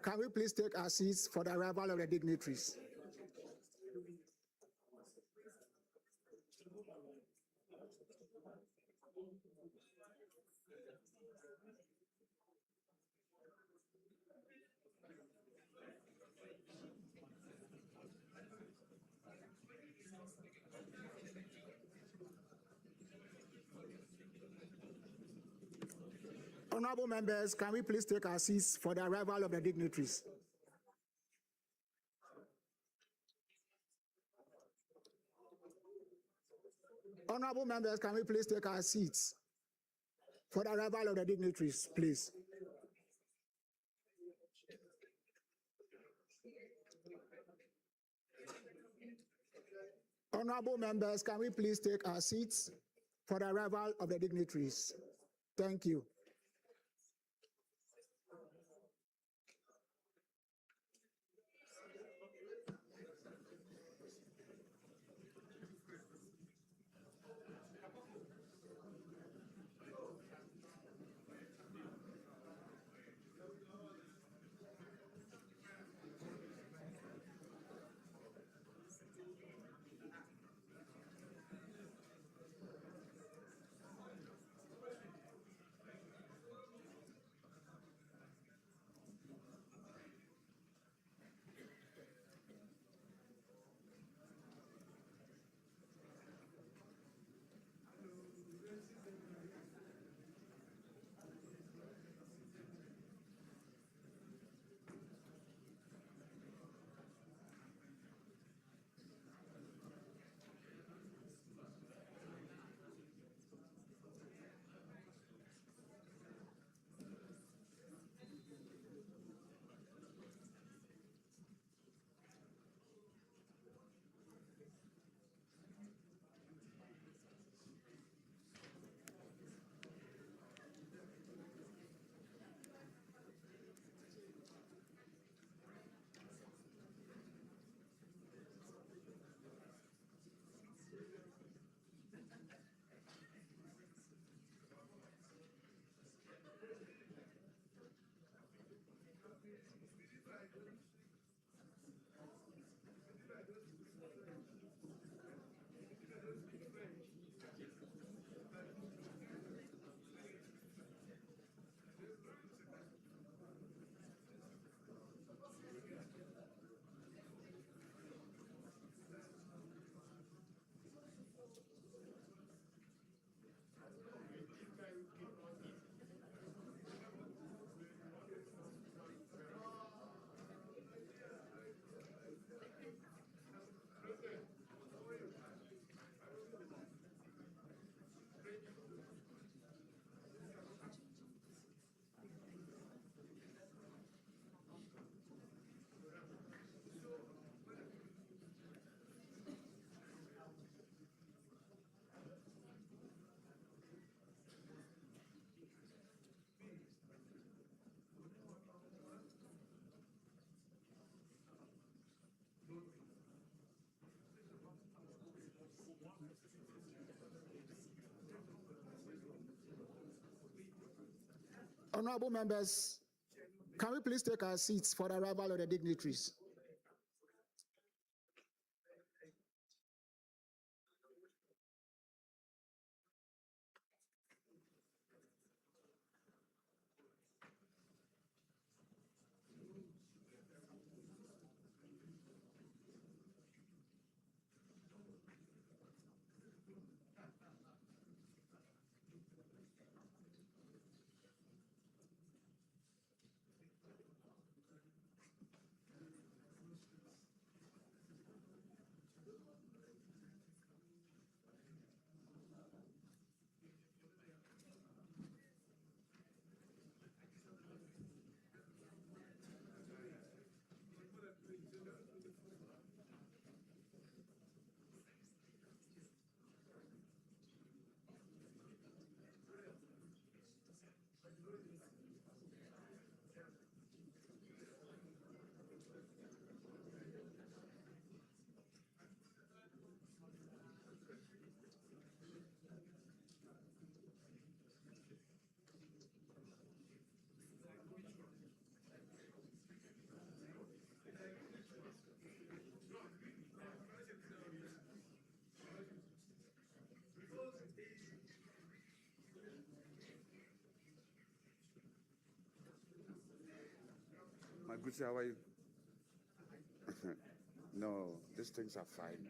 can we please take our seats for the arrival of the dignitaries? Honorable members, can we please take our seats for the arrival of the dignitaries? Honorable members, can we please take our seats for the arrival of the dignitaries, please? Honorable members, can we please take our seats for the arrival of the dignitaries? Thank you. Honorable members, can we please take our seats for the arrival of the dignitaries? My good sir, how are you? No, these things are fine.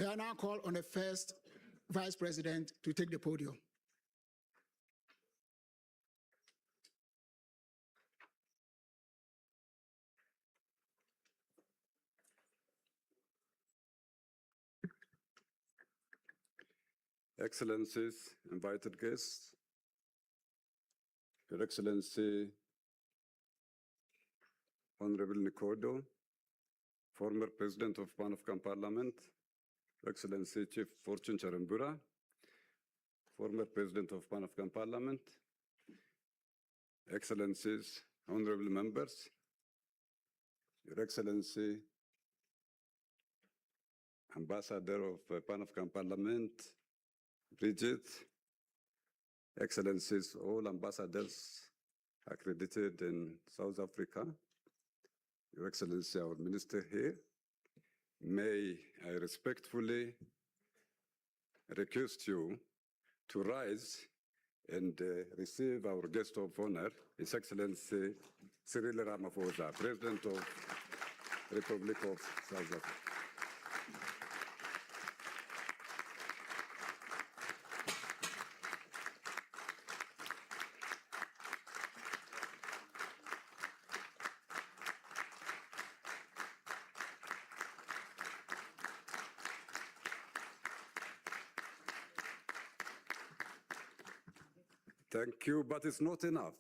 I now call on the first Vice President to take the podium. Excellencies, invited guests, Your Excellency, Honorable Nkodo, former President of Pan-African Parliament, Your Excellency Chief Fortune Charambura, former President of Pan-African Parliament, Excellencies, Honorable Members, Your Excellency, Ambassador of Pan-African Parliament, Bridget, Excellencies, all ambassadors accredited in South Africa, Your Excellency, our Minister here, may I respectfully request you to rise and receive our guest of honor, His Excellency Cyril Ramaphosa, President of the Republic of South Africa. Thank you, but it's not enough.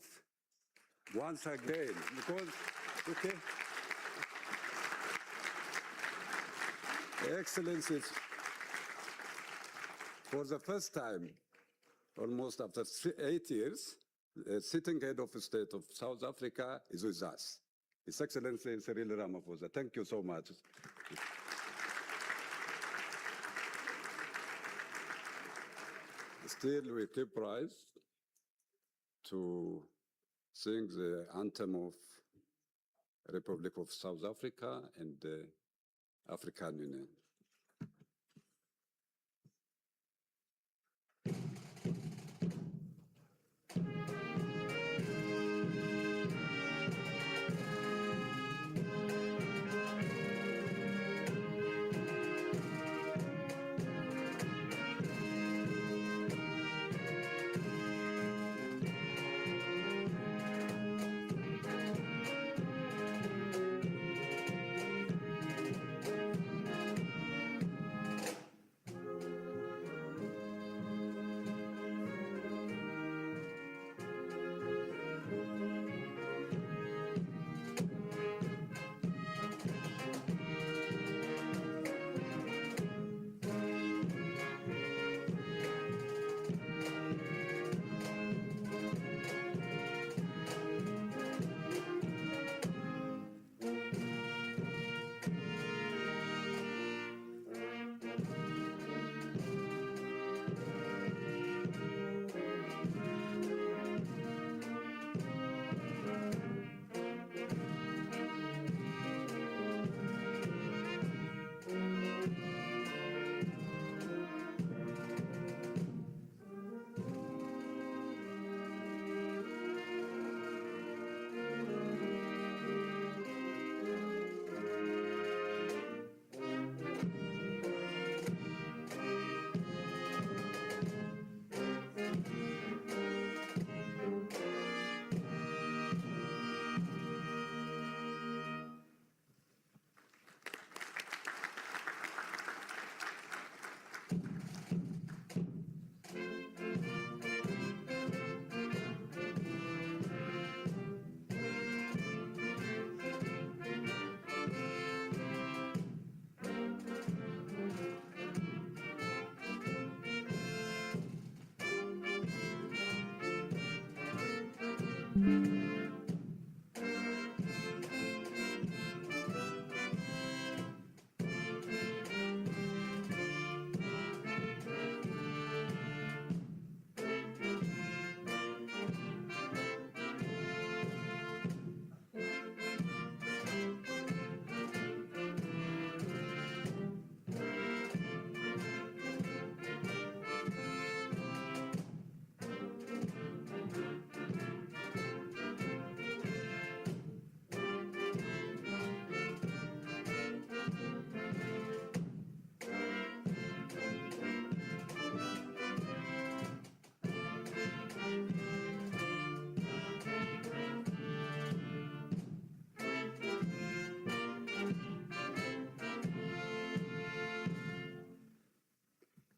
Once again, because, okay. Excellencies, for the first time, almost after 8 years, the sitting head of the state of South Africa is with us. His Excellency Cyril Ramaphosa. Thank you so much. Still, we keep rise to sing the anthem of Republic of South Africa and the African Union.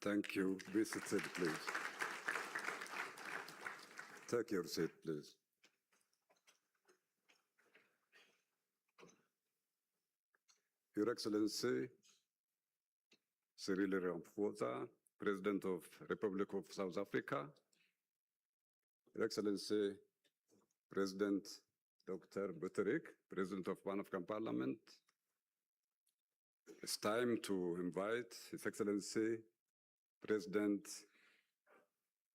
Thank you. Be seated, please. Take your seat, please. Your Excellency, Cyril Ramaphosa, President of Republic of South Africa, Your Excellency, President Dr. Buttigieg, President of Pan-African Parliament, it's time to invite His Excellency, President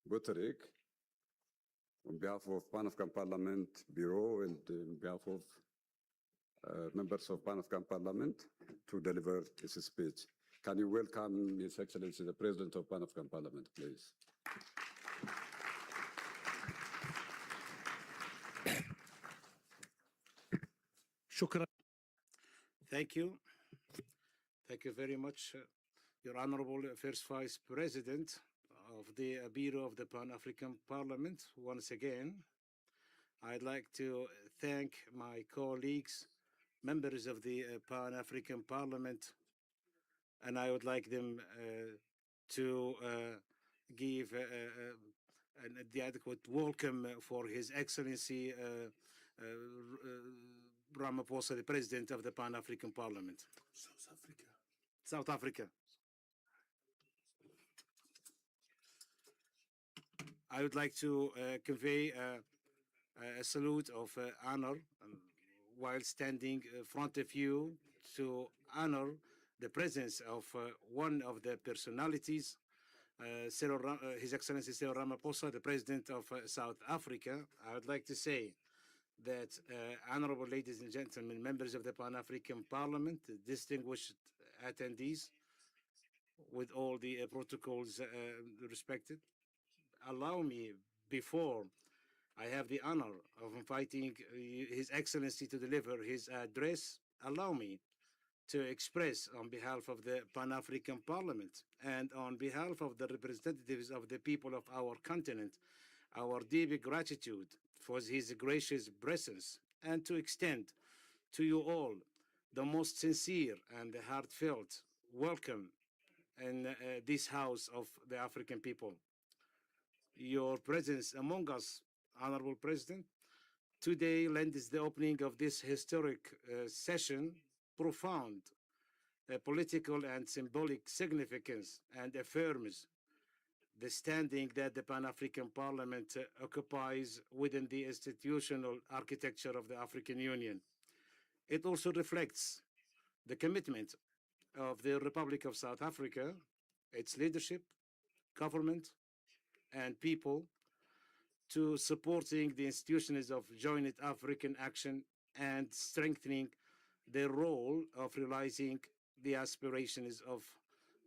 Buttigieg, on behalf of Pan-African Parliament Bureau and on behalf of members of Pan-African Parliament, to deliver his speech. Can you welcome His Excellency, the President of Pan-African Parliament, please? Shukran. Thank you. Thank you very much, Your Honorable First Vice President of the Bureau of the Pan-African Parliament. Once again, I'd like to thank my colleagues, members of the Pan-African Parliament, and I would like them to give the adequate welcome for His Excellency Ramaphosa, the President of the Pan-African Parliament. South Africa. I would like to convey a salute of honor while standing in front of you to honor the presence of one of the personalities, His Excellency Cyril Ramaphosa, the President of South Africa. I would like to say that, honorable ladies and gentlemen, members of the Pan-African Parliament, distinguished attendees, with all the protocols respected, allow me, before I have the honor of inviting His Excellency to deliver his address, allow me to express on behalf of the Pan-African Parliament and on behalf of the representatives of the people of our continent, our deep gratitude for his gracious presence, and to extend to you all the most sincere and heartfelt welcome in this house of the African people. Your presence among us, Honorable President, today lends the opening of this historic session profound political and symbolic significance, and affirms the standing that the Pan-African Parliament occupies within the institutional architecture of the African Union. It also reflects the commitment of the Republic of South Africa, its leadership, government, and people to supporting the institutions of joint African action and strengthening the role of realizing the aspirations of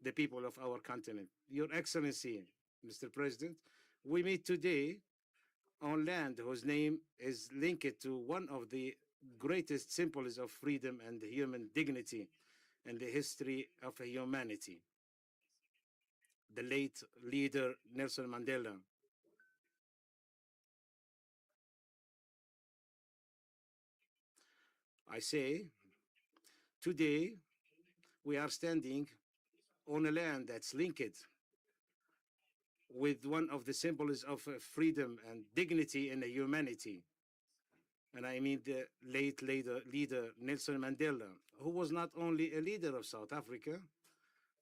the people of our continent. Your Excellency, Mr. President, we meet today on land whose name is linked to one of the greatest symbols of freedom and human dignity in the history of humanity, the late leader Nelson Mandela. I say, today we are standing on a land that's linked with one of the symbols of freedom and dignity in humanity. And I mean the late leader Nelson Mandela, who was not only a leader of South Africa,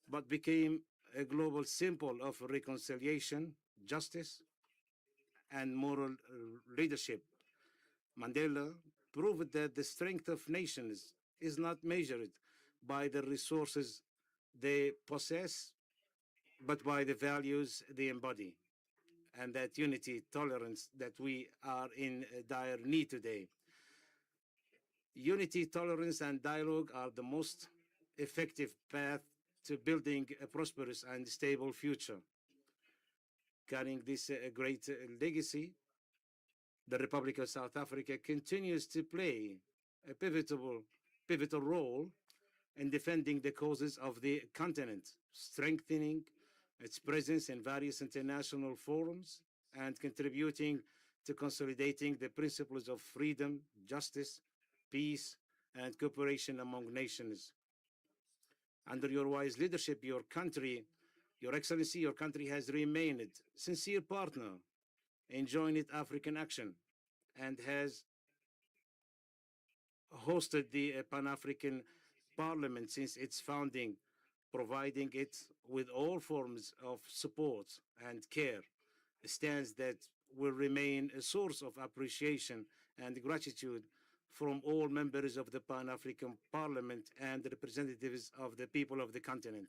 but became a global symbol of reconciliation, justice, and moral leadership. Mandela proved that the strength of nations is not measured by the resources they possess, but by the values they embody, and that unity, tolerance that we are in dire need today. Unity, tolerance, and dialogue are the most effective path to building a prosperous and stable future. Carrying this great legacy, the Republic of South Africa continues to play a pivotal role in defending the causes of the continent, strengthening its presence in various international forums, and contributing to consolidating the principles of freedom, justice, peace, and cooperation among nations. Under your wise leadership, your Excellency, your country has remained a sincere partner in joint African action and has hosted the Pan-African Parliament since its founding, providing it with all forms of support and care, a stance that will remain a source of appreciation and gratitude from all members of the Pan-African Parliament and representatives of the people of the continent.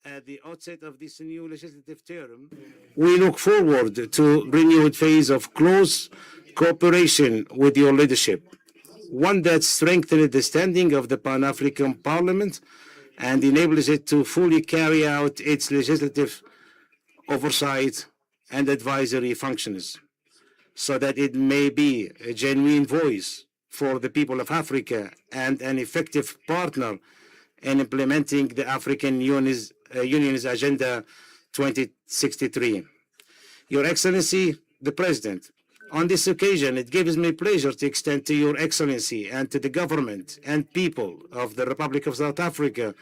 At the outset of this new legislative term, we look forward to a renewed phase of close cooperation with your leadership, one that strengthens the standing of the Pan-African Parliament and enables it to fully carry out its legislative oversight and advisory functions, so that it may be a genuine voice for the people of Africa and an effective partner in implementing the African Union's Agenda 2063. Your Excellency, the President, on this occasion, it gives me pleasure to extend to Your Excellency and to the government and people of the Republic of South Africa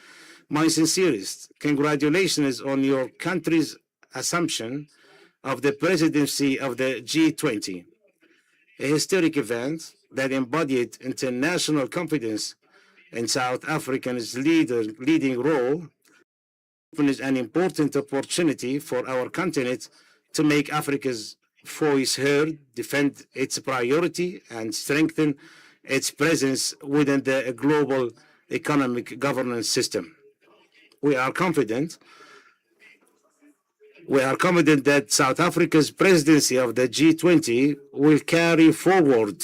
my sincerest congratulations on your country's assumption of the presidency of the G20, a historic event that embodied international confidence in South Africa's leading role. Is an important opportunity for our continent to make Africa's voice heard, defend its priority, and strengthen its presence within the global economic governance system. We are confident that South Africa's presidency of the G20 will carry forward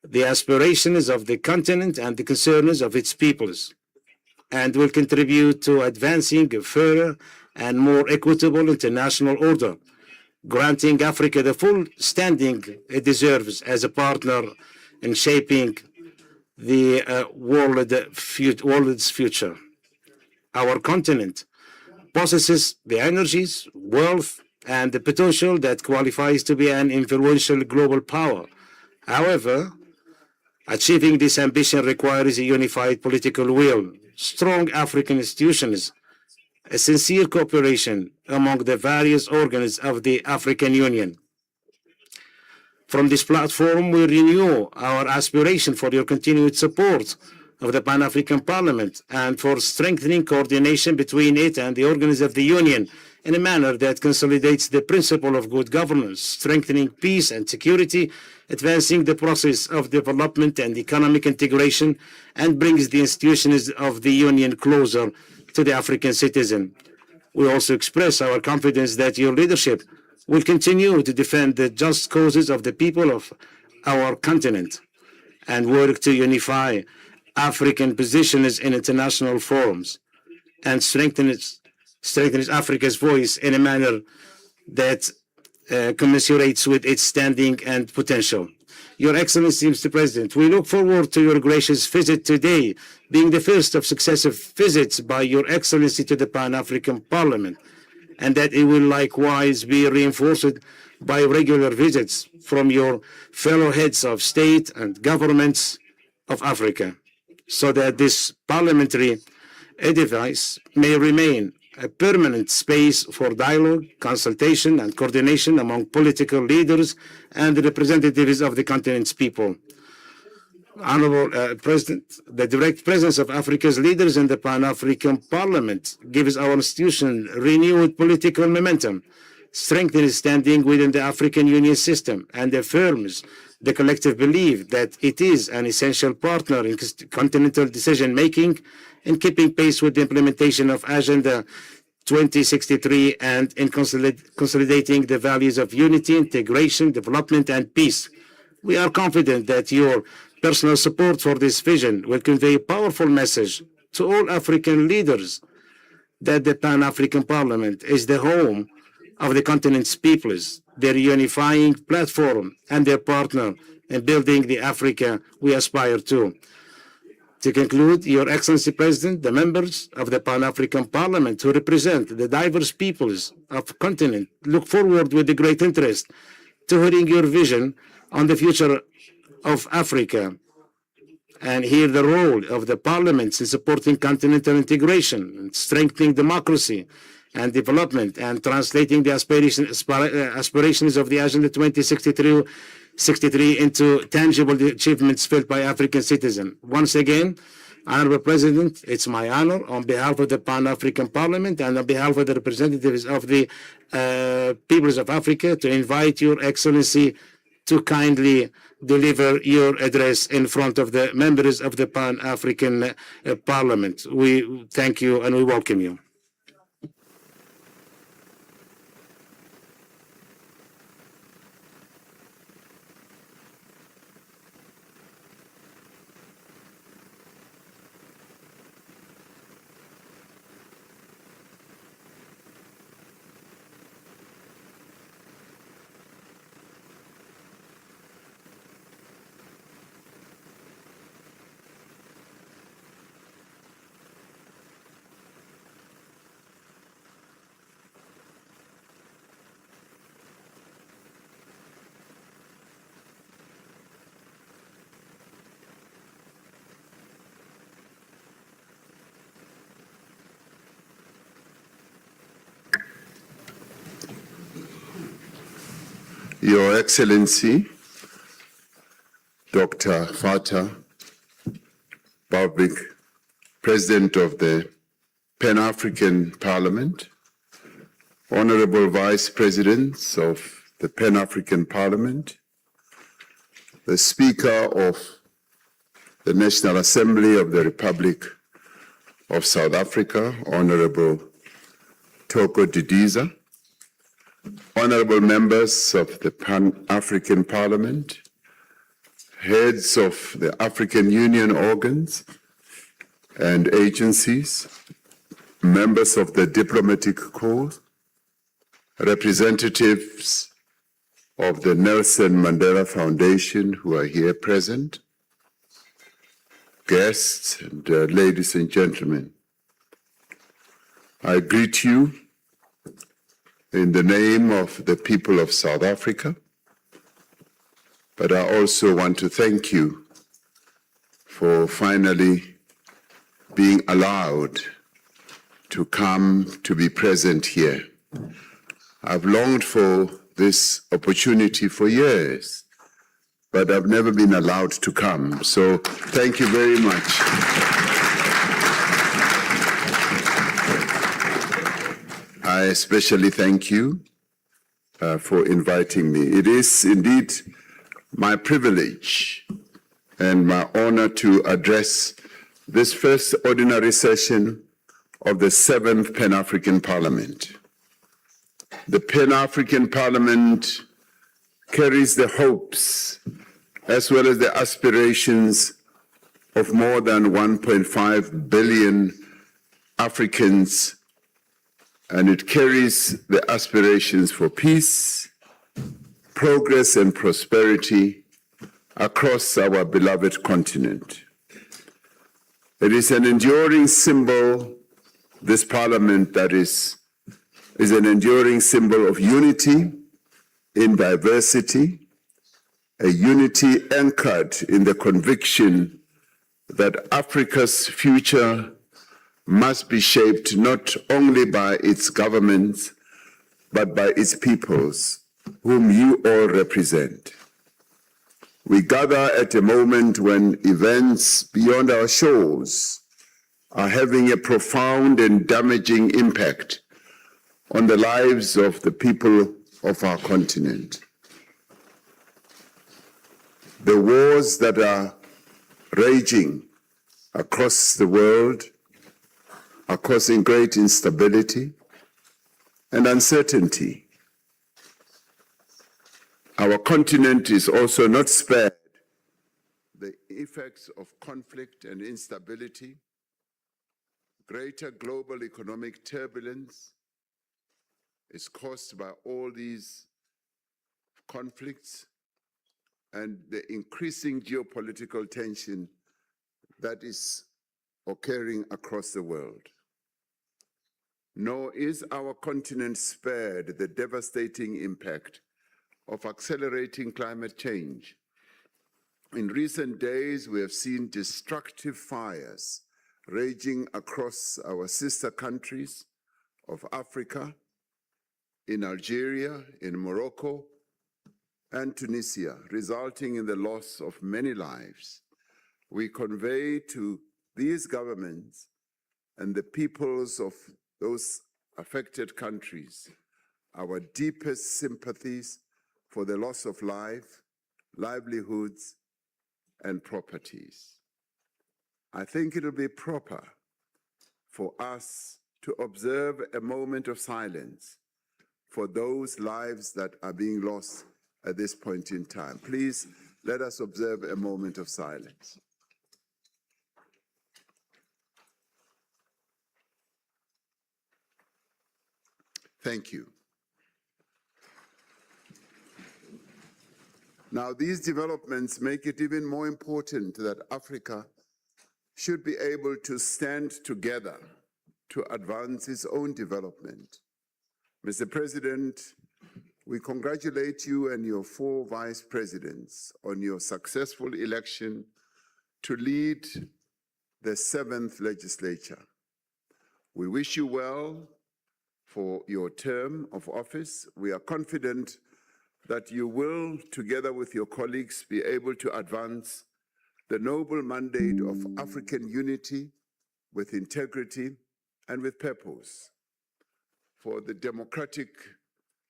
the aspirations of the continent and the concerns of its peoples, and will contribute to advancing a fairer and more equitable international order, granting Africa the full standing it deserves as a partner in shaping the world's future. Our continent possesses the energies, wealth, and the potential that qualifies to be an influential global power. However, achieving this ambition requires a unified political will, strong African institutions, a sincere cooperation among the various organs of the African Union. From this platform, we renew our aspiration for your continued support of the Pan-African Parliament and for strengthening coordination between it and the organs of the Union in a manner that consolidates the principle of good governance, strengthening peace and security, advancing the process of development and economic integration, and brings the institutions of the Union closer to the African citizen. We also express our confidence that your leadership will continue to defend the just causes of the people of our continent and work to unify African positions in international forums and strengthen Africa's voice in a manner that commensurates with its standing and potential. Your Excellency, Mr. President, we look forward to your gracious visit today, being the first of successive visits by Your Excellency to the Pan-African Parliament, and that it will likewise be reinforced by regular visits from your fellow heads of state and governments of Africa, so that this parliamentary edifice may remain a permanent space for dialogue, consultation, and coordination among political leaders and the representatives of the continent's people. Honorable President, the direct presence of Africa's leaders in the Pan-African Parliament gives our institution renewed political momentum, strengthens standing within the African Union system, and affirms the collective belief that it is an essential partner in continental decision-making in keeping pace with the implementation of Agenda 2063 and in consolidating the values of unity, integration, development, and peace. We are confident that your personal support for this vision will convey a powerful message to all African leaders that the Pan-African Parliament is the home of the continent's peoples, their unifying platform, and their partner in building the Africa we aspire to. To conclude, Your Excellency President, the members of the Pan-African Parliament who represent the diverse peoples of the continent look forward with great interest to hearing your vision on the future of Africa and hear the role of the parliaments in supporting continental integration, strengthening democracy and development, and translating the aspirations of the Agenda 2063 into tangible achievements felt by African citizens. Once again, Honorable President, it's my honor on behalf of the Pan-African Parliament and on behalf of the representatives of the peoples of Africa to invite Your Excellency to kindly deliver your address in front of the members of the Pan-African Parliament. We thank you and we welcome you. Your Excellency, Dr. Fatah Bawbik, President of the Pan-African Parliament, Honorable Vice Presidents of the Pan-African Parliament, the Speaker of the National Assembly of the Republic of South Africa, Honorable Toko Didiza, honorable members of the Pan-African Parliament, heads of the African Union organs and agencies, members of the diplomatic corps, representatives of the Nelson Mandela Foundation who are here present, guests, and ladies and gentlemen. I greet you in the name of the people of South Africa, but I also want to thank you for finally being allowed to come to be present here. I've longed for this opportunity for years, but I've never been allowed to come. So thank you very much. I especially thank you for inviting me. It is indeed my privilege and my honor to address this first ordinary session of the 7th Pan-African Parliament. The Pan-African Parliament carries the hopes as well as the aspirations of more than 1.5 billion Africans, and it carries the aspirations for peace, progress, and prosperity across our beloved continent. It is an enduring symbol, this parliament that is an enduring symbol of unity in diversity, a unity anchored in the conviction that Africa's future must be shaped not only by its governments, but by its peoples, whom you all represent. We gather at a moment when events beyond our shores are having a profound and damaging impact on the lives of the people of our continent. The wars that are raging across the world are causing great instability and uncertainty. Our continent is also not spared the effects of conflict and instability, greater global economic turbulence is caused by all these conflicts and the increasing geopolitical tension that is occurring across the world. Nor is our continent spared the devastating impact of accelerating climate change. In recent days, we have seen destructive fires raging across our sister countries of Africa, in Algeria, in Morocco, and Tunisia, resulting in the loss of many lives. We convey to these governments and the peoples of those affected countries our deepest sympathies for the loss of life, livelihoods, and properties. I think it will be proper for us to observe a moment of silence for those lives that are being lost at this point in time. Please, let us observe a moment of silence. Thank you. Now, these developments make it even more important that Africa should be able to stand together to advance its own development. Mr. President, we congratulate you and your 4 vice presidents on your successful election to lead the 7th legislature. We wish you well for your term of office. We are confident that you will, together with your colleagues, be able to advance the noble mandate of African unity with integrity and with purpose. For the democratic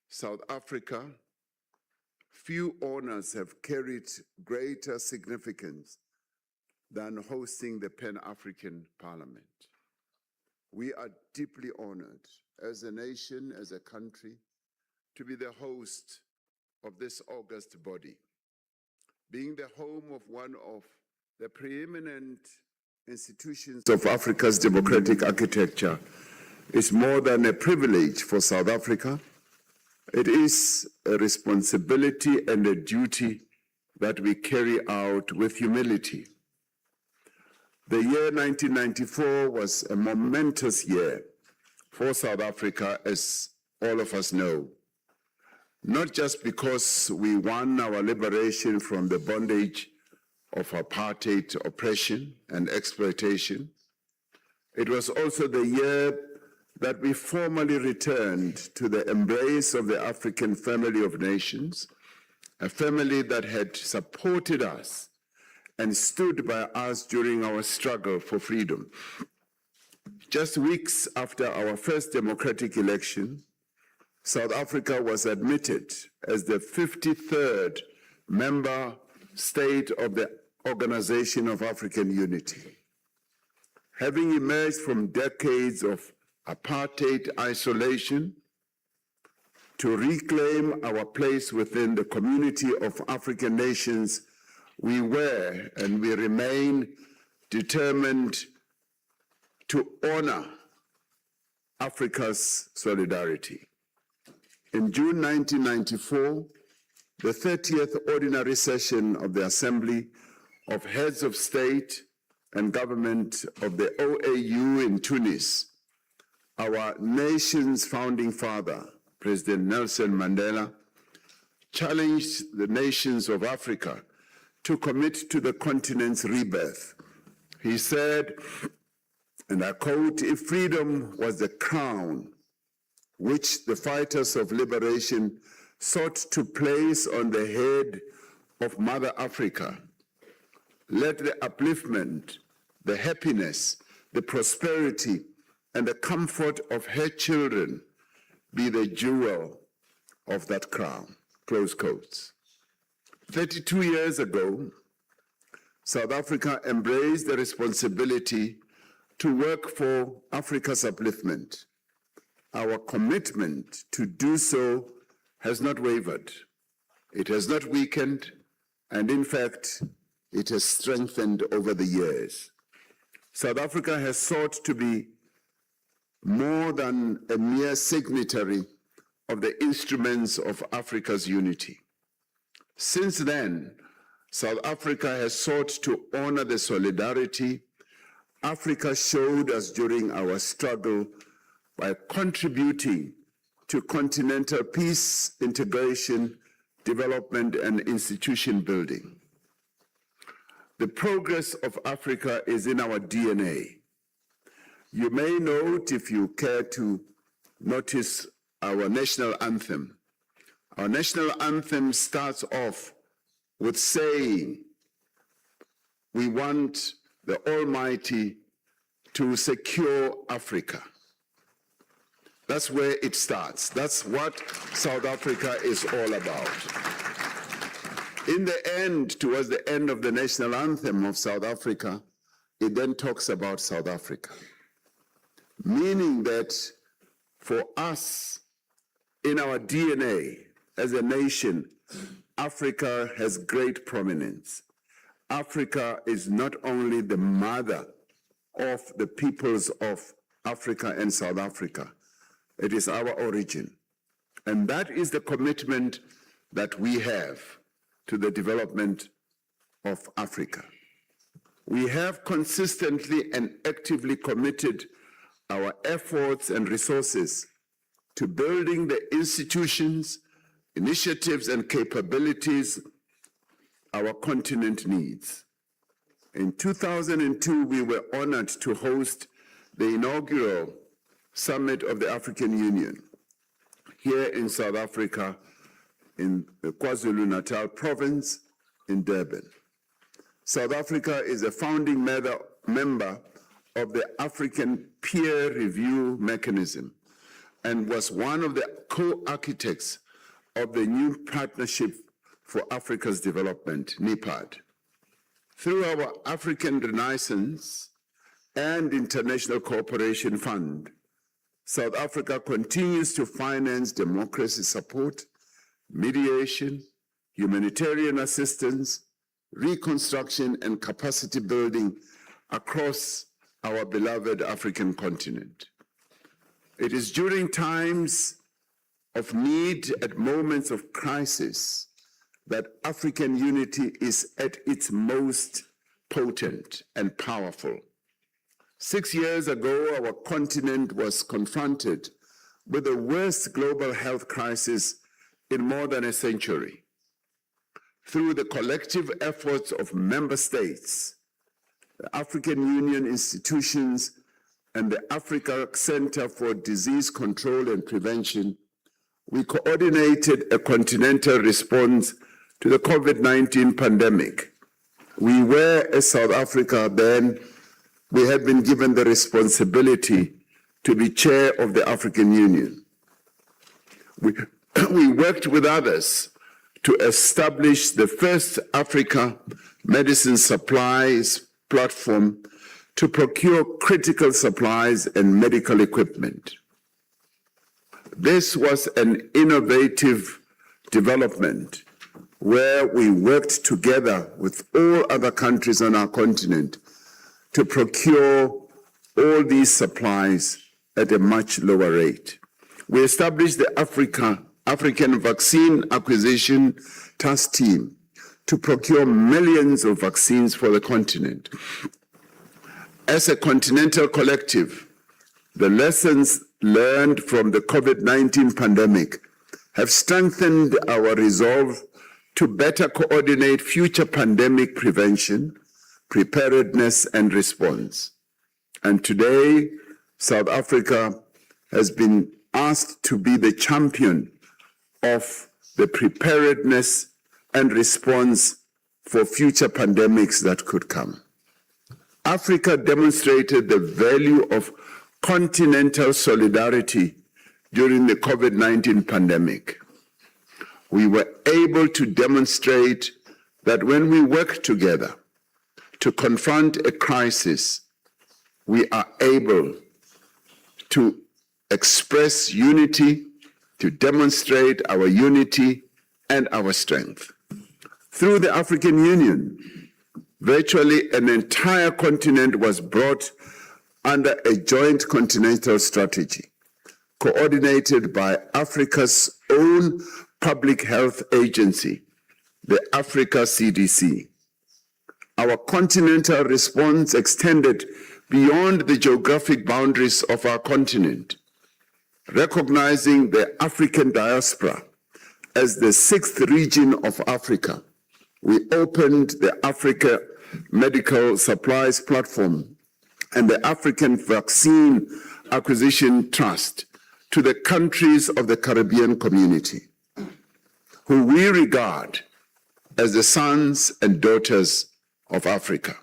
South Africa, few honors have carried greater significance than hosting the Pan-African Parliament. We are deeply honored as a nation, as a country, to be the host of this august body. Being the home of one of the preeminent institutions of Africa's democratic architecture is more than a privilege for South Africa. It is a responsibility and a duty that we carry out with humility. The year 1994 was a momentous year for South Africa, as all of us know. Not just because we won our liberation from the bondage of apartheid oppression and exploitation. It was also the year that we formally returned to the embrace of the African family of nations, a family that had supported us and stood by us during our struggle for freedom. Just weeks after our first democratic election, South Africa was admitted as the 53rd member state of the Organization of African Unity. Having emerged from decades of apartheid isolation to reclaim our place within the community of African nations, we were and we remain determined to honor Africa's solidarity. In June 1994, the 30th ordinary session of the Assembly of Heads of State and Government of the OAU in Tunis, our nation's founding father, President Nelson Mandela, challenged the nations of Africa to commit to the continent's rebirth. He said, and I quote, "If freedom was the crown which the fighters of liberation sought to place on the head of Mother Africa, let the upliftment, the happiness, the prosperity, and the comfort of her children be the jewel of that crown," close quotes. 32 years ago, South Africa embraced the responsibility to work for Africa's upliftment. Our commitment to do so has not wavered. It has not weakened, and in fact, it has strengthened over the years. South Africa has sought to be more than a mere signatory of the instruments of Africa's unity. Since then, South Africa has sought to honor the solidarity Africa showed us during our struggle by contributing to continental peace, integration, development, and institution building. The progress of Africa is in our DNA. You may note, if you care to notice, our national anthem. Our national anthem starts off with saying, we want the Almighty to secure Africa. That's where it starts. That's what South Africa is all about. In the end, towards the end of the national anthem of South Africa, it then talks about South Africa, meaning that for us, in our DNA as a nation, Africa has great prominence. Africa is not only the mother of the peoples of Africa and South Africa, it is our origin. And that is the commitment that we have to the development of Africa. We have consistently and actively committed our efforts and resources to building the institutions, initiatives, and capabilities our continent needs. In 2002, we were honored to host the inaugural Summit of the African Union here in South Africa in the KwaZulu-Natal province in Durban. South Africa is a founding member of the African Peer Review Mechanism and was one of the co-architects of the new Partnership for Africa's Development, NEPAD. Through our African Renaissance and International Cooperation Fund, South Africa continues to finance democracy support, mediation, humanitarian assistance, reconstruction, and capacity building across our beloved African continent. It is during times of need, at moments of crisis, that African unity is at its most potent and powerful. 6 years ago, our continent was confronted with the worst global health crisis in more than a century. Through the collective efforts of member states, the African Union institutions, and the Africa Center for Disease Control and Prevention, we coordinated a continental response to the COVID-19 pandemic. We were, as South Africa then, we had been given the responsibility to be chair of the African Union. We worked with others to establish the first Africa medicine supplies platform to procure critical supplies and medical equipment. This was an innovative development where we worked together with all other countries on our continent to procure all these supplies at a much lower rate. We established the African Vaccine Acquisition Task Team to procure millions of vaccines for the continent. As a continental collective, the lessons learned from the COVID-19 pandemic have strengthened our resolve to better coordinate future pandemic prevention, preparedness, and response. And today, South Africa has been asked to be the champion of the preparedness and response for future pandemics that could come. Africa demonstrated the value of continental solidarity during the COVID-19 pandemic. We were able to demonstrate that when we work together to confront a crisis, we are able to express unity, to demonstrate our unity and our strength. Through the African Union, virtually an entire continent was brought under a joint continental strategy, coordinated by Africa's own public health agency, the Africa CDC. Our continental response extended beyond the geographic boundaries of our continent, recognizing the African diaspora as the sixth region of Africa. We opened the Africa Medical Supplies Platform and the African Vaccine Acquisition Trust to the countries of the Caribbean community, who we regard as the sons and daughters of Africa.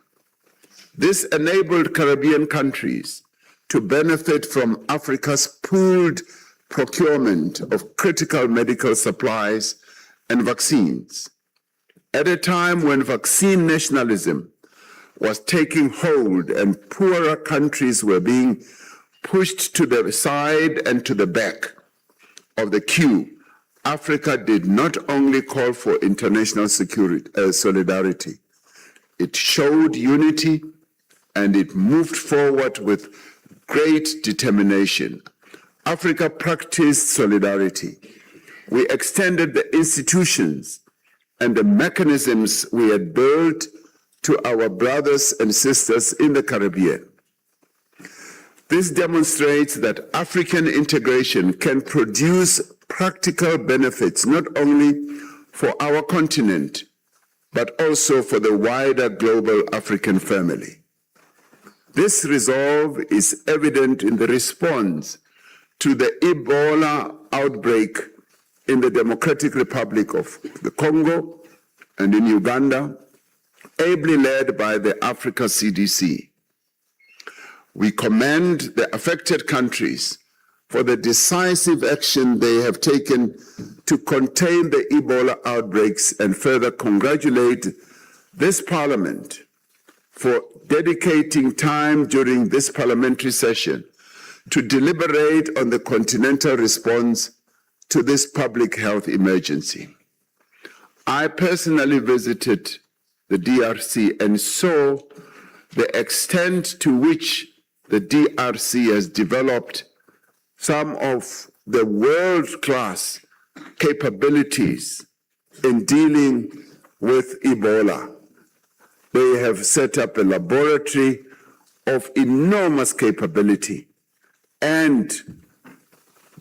This enabled Caribbean countries to benefit from Africa's pooled procurement of critical medical supplies and vaccines. At a time when vaccine nationalism was taking hold and poorer countries were being pushed to the side and to the back of the queue, Africa did not only call for international solidarity, it showed unity and it moved forward with great determination. Africa practiced solidarity. We extended the institutions and the mechanisms we had built to our brothers and sisters in the Caribbean. This demonstrates that African integration can produce practical benefits not only for our continent, but also for the wider global African family. This resolve is evident in the response to the Ebola outbreak in the Democratic Republic of the Congo and in Uganda, ably led by the Africa CDC. We commend the affected countries for the decisive action they have taken to contain the Ebola outbreaks and further congratulate this Parliament for dedicating time during this parliamentary session to deliberate on the continental response to this public health emergency. I personally visited the DRC and saw the extent to which the DRC has developed some of the world-class capabilities in dealing with Ebola. They have set up a laboratory of enormous capability and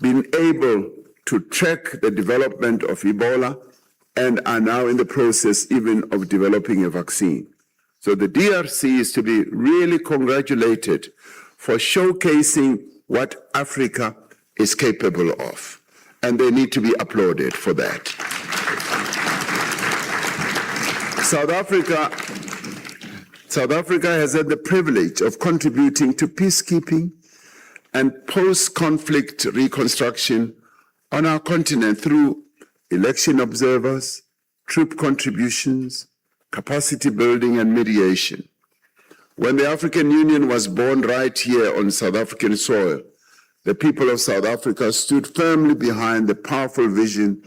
been able to track the development of Ebola and are now in the process even of developing a vaccine. So the DRC is to be really congratulated for showcasing what Africa is capable of, and they need to be applauded for that. South Africa has had the privilege of contributing to peacekeeping and post-conflict reconstruction on our continent through election observers, troop contributions, capacity building, and mediation. When the African Union was born right here on South African soil, the people of South Africa stood firmly behind the powerful vision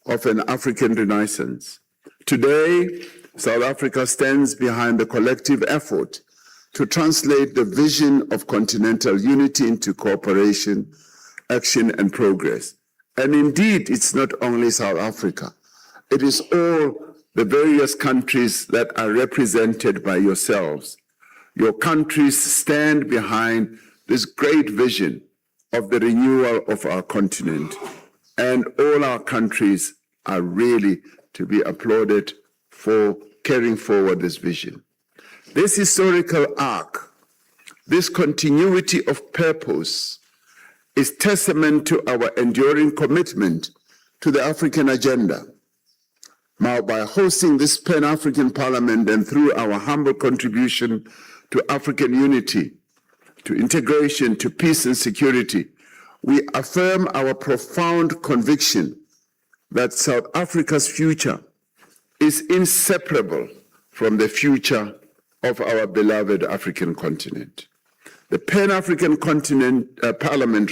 of an African Renaissance. Today, South Africa stands behind the collective effort to translate the vision of continental unity into cooperation, action, and progress. And indeed, it's not only South Africa. It is all the various countries that are represented by yourselves. Your countries stand behind this great vision of the renewal of our continent. And all our countries are really to be applauded for carrying forward this vision. This historical arc, this continuity of purpose, is testament to our enduring commitment to the African agenda. Now, by hosting this Pan-African Parliament and through our humble contribution to African unity, to integration, to peace and security, we affirm our profound conviction that South Africa's future is inseparable from the future of our beloved African continent. The Pan-African Parliament,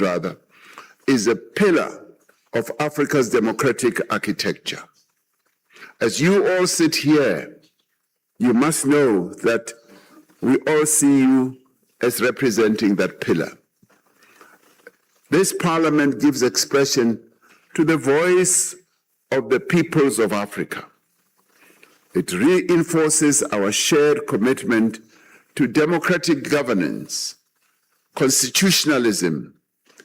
is a pillar of Africa's democratic architecture. As you all sit here, you must know that we all see you as representing that pillar. This Parliament gives expression to the voice of the peoples of Africa. It reinforces our shared commitment to democratic governance, constitutionalism,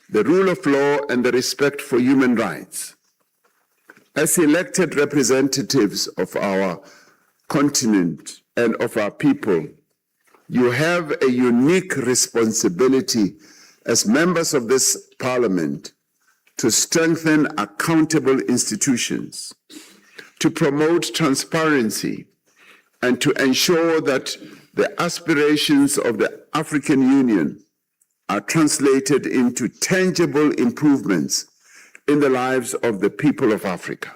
the rule of law, and the respect for human rights. As elected representatives of our continent and of our people, you have a unique responsibility as members of this Parliament to strengthen accountable institutions, to promote transparency, and to ensure that the aspirations of the African Union are translated into tangible improvements in the lives of the people of Africa.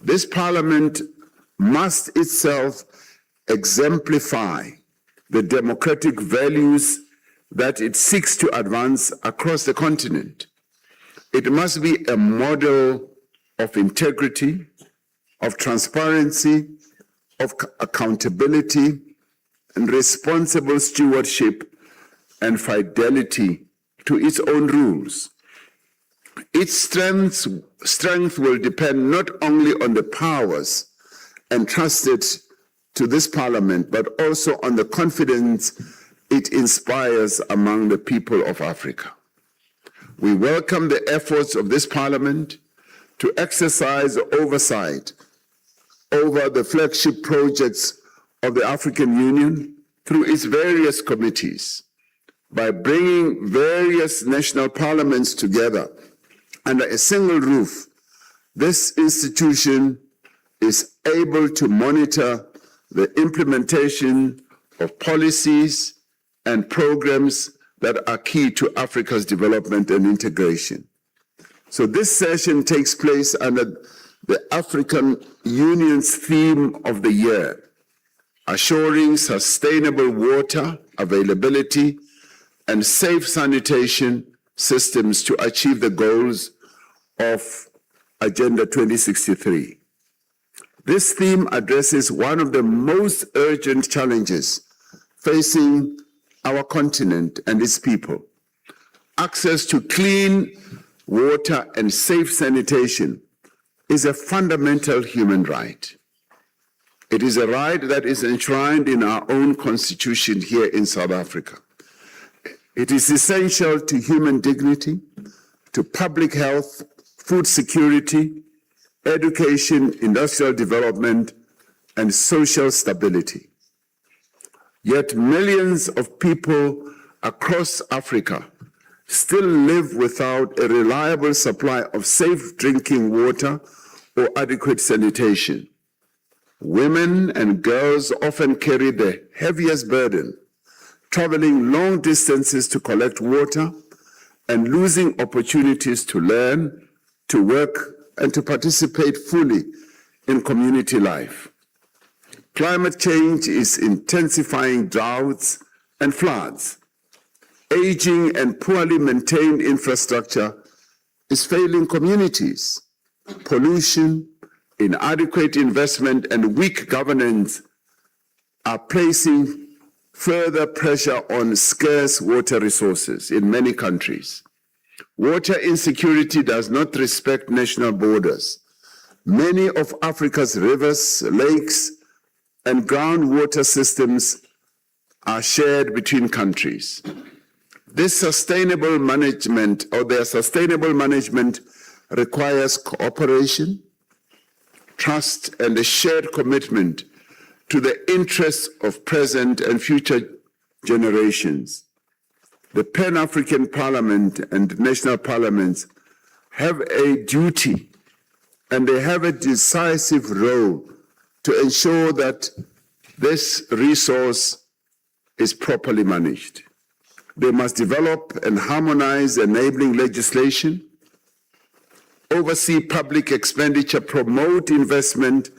This Parliament must itself exemplify the democratic values that it seeks to advance across the continent. It must be a model of integrity, of transparency, of accountability, and responsible stewardship and fidelity to its own rules. Its strength will depend not only on the powers entrusted to this Parliament, but also on the confidence it inspires among the people of Africa. We welcome the efforts of this Parliament to exercise oversight over the flagship projects of the African Union through its various committees. By bringing various national parliaments together under a single roof, this institution is able to monitor the implementation of policies and programs that are key to Africa's development and integration. So this session takes place under the African Union's theme of the year, assuring sustainable water availability and safe sanitation systems to achieve the goals of Agenda 2063. This theme addresses one of the most urgent challenges facing our continent and its people. Access to clean water and safe sanitation is a fundamental human right. It is a right that is enshrined in our own constitution here in South Africa. It is essential to human dignity, to public health, food security, education, industrial development, and social stability. Yet millions of people across Africa still live without a reliable supply of safe drinking water or adequate sanitation. Women and girls often carry the heaviest burden, traveling long distances to collect water and losing opportunities to learn, to work, and to participate fully in community life. Climate change is intensifying droughts and floods. Aging and poorly maintained infrastructure is failing communities. Pollution, inadequate investment, and weak governance are placing further pressure on scarce water resources in many countries. Water insecurity does not respect national borders. Many of Africa's rivers, lakes, and groundwater systems are shared between countries. This sustainable management, or their sustainable management, requires cooperation, trust, and a shared commitment to the interests of present and future generations. The Pan-African Parliament and national parliaments have a duty and they have a decisive role to ensure that this resource is properly managed. They must develop and harmonize enabling legislation, oversee public expenditure, promote investment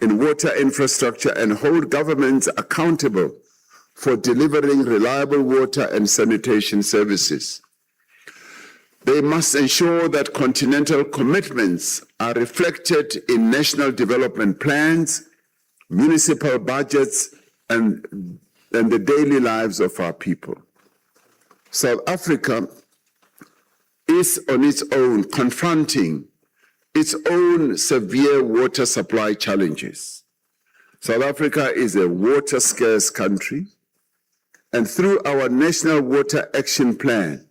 in water infrastructure, and hold governments accountable for delivering reliable water and sanitation services. They must ensure that continental commitments are reflected in national development plans, municipal budgets, and the daily lives of our people. South Africa is on its own confronting its own severe water supply challenges. South Africa is a water-scarce country, and through our National Water Action Plan,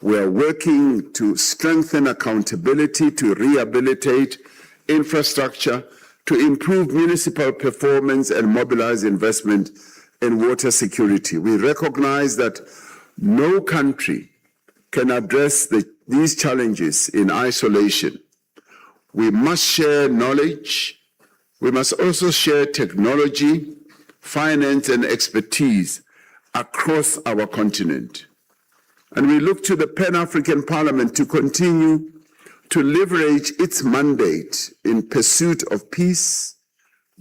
we are working to strengthen accountability, to rehabilitate infrastructure, to improve municipal performance and mobilize investment in water security. We recognize that no country can address these challenges in isolation. We must share knowledge. We must also share technology, finance, and expertise across our continent. And we look to the Pan-African Parliament to continue to leverage its mandate in pursuit of peace,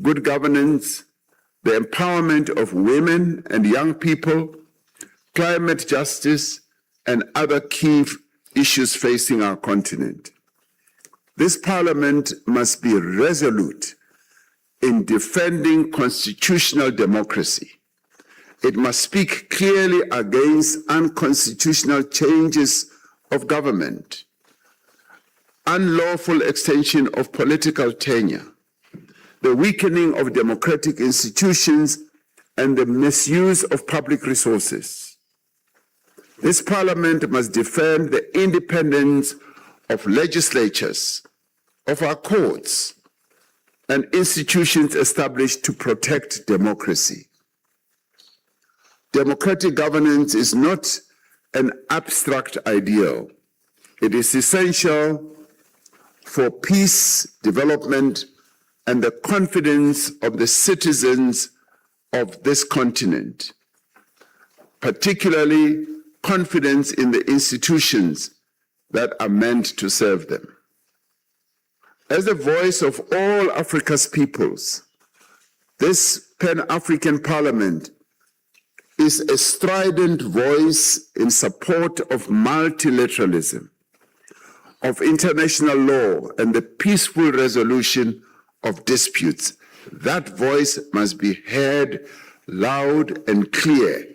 good governance, the empowerment of women and young people, climate justice, and other key issues facing our continent. This Parliament must be resolute in defending constitutional democracy. It must speak clearly against unconstitutional changes of government, unlawful extension of political tenure, the weakening of democratic institutions, and the misuse of public resources. This Parliament must defend the independence of legislatures, of our courts, and institutions established to protect democracy. Democratic governance is not an abstract ideal. It is essential for peace, development, and the confidence of the citizens of this continent, particularly confidence in the institutions that are meant to serve them. As the voice of all Africa's peoples, this Pan-African Parliament is a strident voice in support of multilateralism, of international law, and the peaceful resolution of disputes. That voice must be heard loud and clear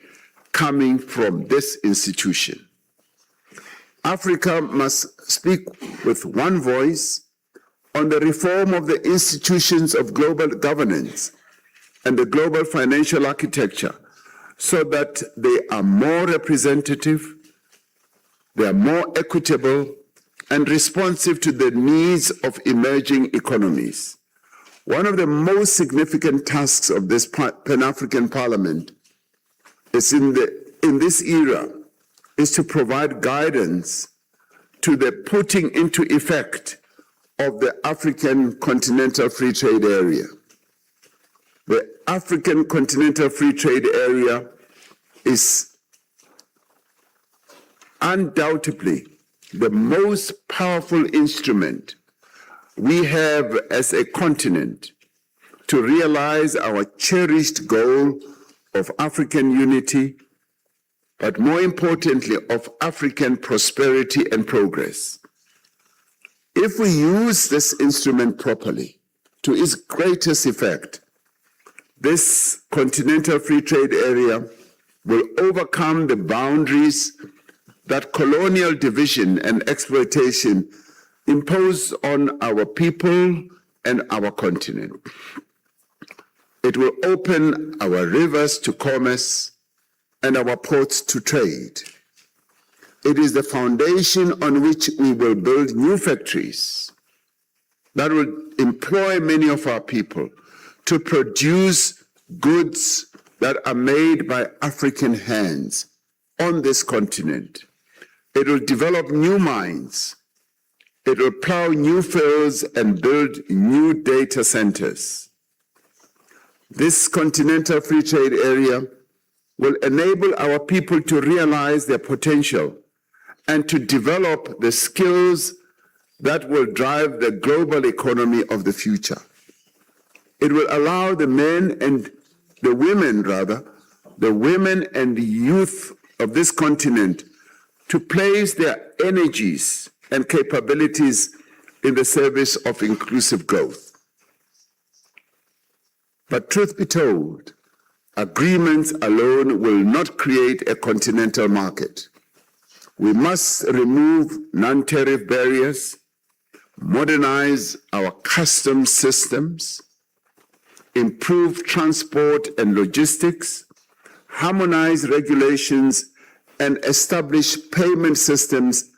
coming from this institution. Africa must speak with one voice on the reform of the institutions of global governance and the global financial architecture, so that they are more representative, they are more equitable, and responsive to the needs of emerging economies. One of the most significant tasks of this Pan-African Parliament is in this era is to provide guidance to the putting into effect of the African Continental Free Trade Area. The African Continental Free Trade Area is undoubtedly the most powerful instrument we have as a continent to realize our cherished goal of African unity, but more importantly, of African prosperity and progress. If we use this instrument properly to its greatest effect, this Continental Free Trade Area will overcome the boundaries that colonial division and exploitation impose on our people and our continent. It will open our rivers to commerce and our ports to trade. It is the foundation on which we will build new factories that will employ many of our people to produce goods that are made by African hands on this continent. It will develop new mines. It will plow new fields and build new data centers. This Continental Free Trade Area will enable our people to realize their potential and to develop the skills that will drive the global economy of the future. It will allow the men and the women, the women and the youth of this continent to place their energies and capabilities in the service of inclusive growth. But truth be told, agreements alone will not create a continental market. We must remove non-tariff barriers, modernize our customs systems, improve transport and logistics, harmonize regulations, and establish payment systems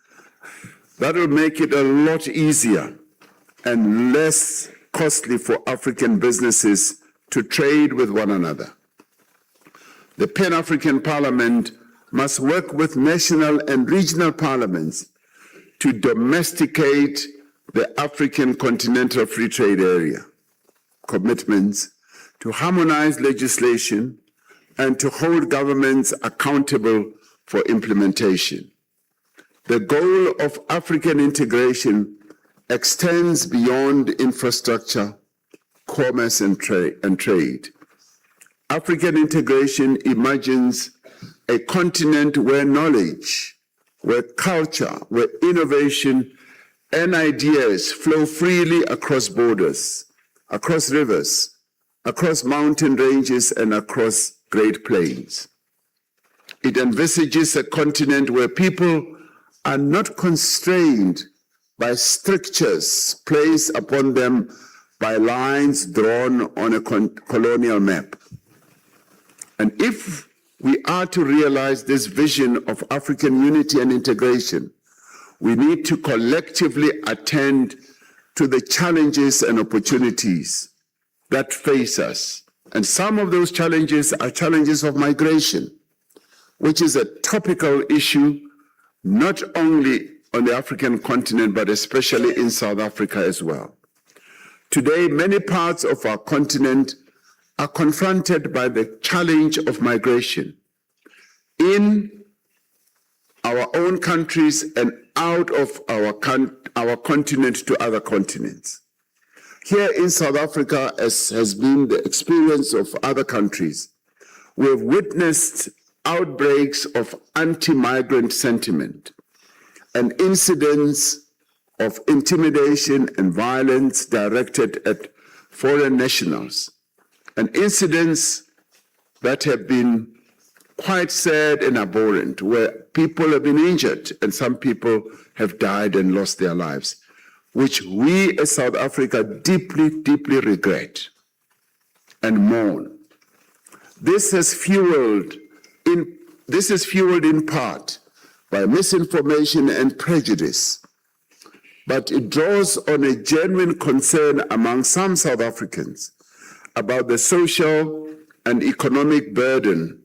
that will make it a lot easier and less costly for African businesses to trade with one another. The Pan-African Parliament must work with national and regional parliaments to domesticate the African Continental Free Trade Area. Commitments to harmonize legislation and to hold governments accountable for implementation. The goal of African integration extends beyond infrastructure, commerce, and trade. African integration imagines a continent where knowledge, where culture, where innovation and ideas flow freely across borders, across rivers, across mountain ranges, and across great plains. It envisages a continent where people are not constrained by strictures placed upon them by lines drawn on a colonial map. And if we are to realize this vision of African unity and integration, we need to collectively attend to the challenges and opportunities that face us. And some of those challenges are challenges of migration, which is a topical issue not only on the African continent, but especially in South Africa as well. Today, many parts of our continent are confronted by the challenge of migration in our own countries and out of our continent to other continents. Here in South Africa, as has been the experience of other countries, we have witnessed outbreaks of anti-migrant sentiment and incidents of intimidation and violence directed at foreign nationals, and incidents that have been quite sad and abhorrent, where people have been injured and some people have died and lost their lives, which we as South Africa deeply, deeply regret and mourn. This is fueled in part by misinformation and prejudice, but it draws on a genuine concern among some South Africans about the social and economic burden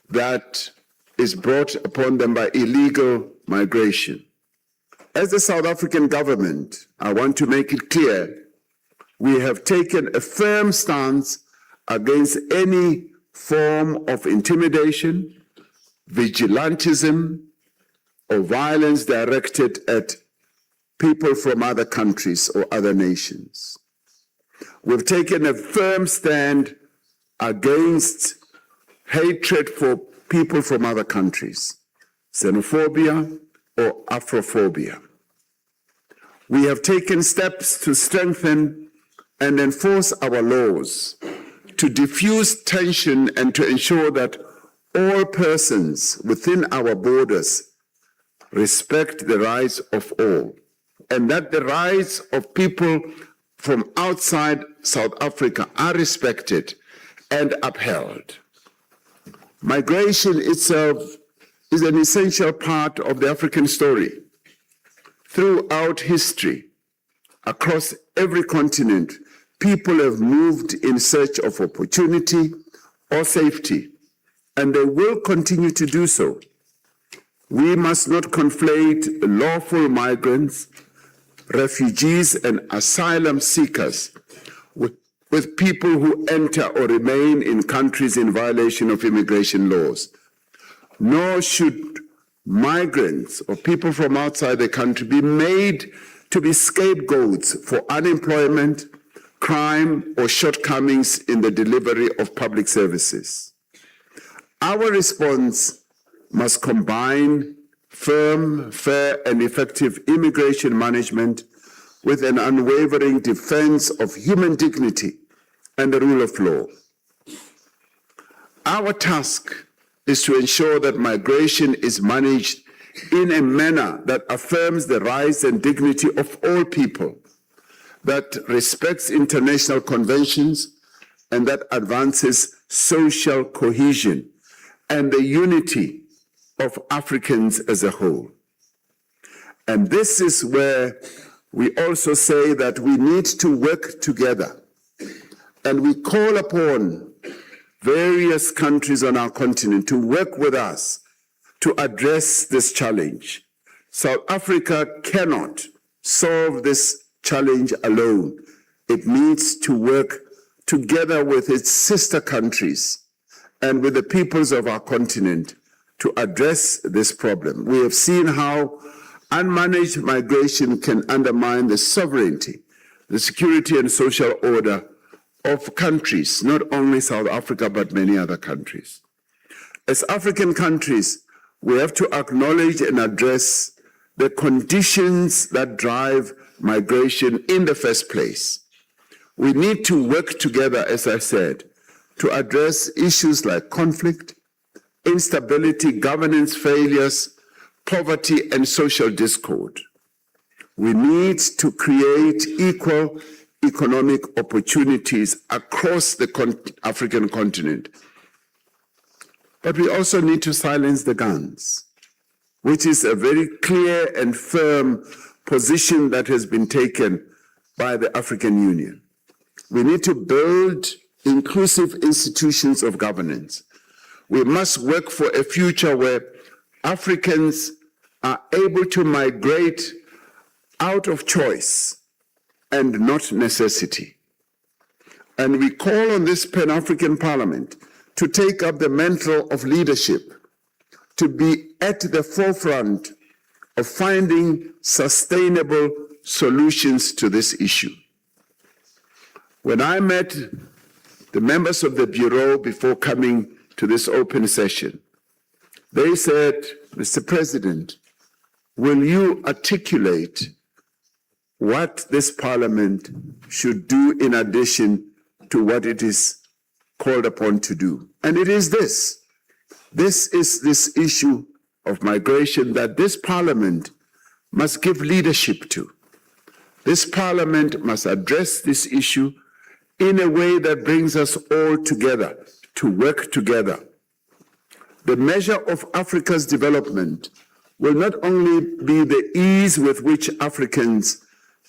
that is brought upon them by illegal migration. As the South African government, I want to make it clear, we have taken a firm stance against any form of intimidation, vigilantism, or violence directed at people from other countries or other nations. We've taken a firm stand against hatred for people from other countries, xenophobia or Afrophobia. We have taken steps to strengthen and enforce our laws, to diffuse tension and to ensure that all persons within our borders respect the rights of all, and that the rights of people from outside South Africa are respected and upheld. Migration itself is an essential part of the African story. Throughout history, across every continent, people have moved in search of opportunity or safety, and they will continue to do so. We must not conflate lawful migrants, refugees, and asylum seekers with people who enter or remain in countries in violation of immigration laws. Nor should migrants or people from outside the country be made to be scapegoats for unemployment, crime, or shortcomings in the delivery of public services. Our response must combine firm, fair, and effective immigration management with an unwavering defense of human dignity and the rule of law. Our task is to ensure that migration is managed in a manner that affirms the rights and dignity of all people, that respects international conventions, and that advances social cohesion and the unity of Africans as a whole. And this is where we also say that we need to work together. And we call upon various countries on our continent to work with us to address this challenge. South Africa cannot solve this challenge alone. It needs to work together with its sister countries and with the peoples of our continent to address this problem. We have seen how unmanaged migration can undermine the sovereignty, the security and social order of countries, not only South Africa, but many other countries. As African countries, we have to acknowledge and address the conditions that drive migration in the first place. We need to work together, as I said, to address issues like conflict, instability, governance failures, poverty, and social discord. We need to create equal economic opportunities across the African continent. But we also need to silence the guns, which is a very clear and firm position that has been taken by the African Union. We need to build inclusive institutions of governance. We must work for a future where Africans are able to migrate out of choice and not necessity. And we call on this Pan-African Parliament to take up the mantle of leadership, to be at the forefront of finding sustainable solutions to this issue. When I met the members of the Bureau before coming to this open session, they said, Mr. President, will you articulate what this Parliament should do in addition to what it is called upon to do? And it is this. This is this issue of migration that this Parliament must give leadership to. This Parliament must address this issue in a way that brings us all together, to work together. The measure of Africa's development will not only be the ease with which Africans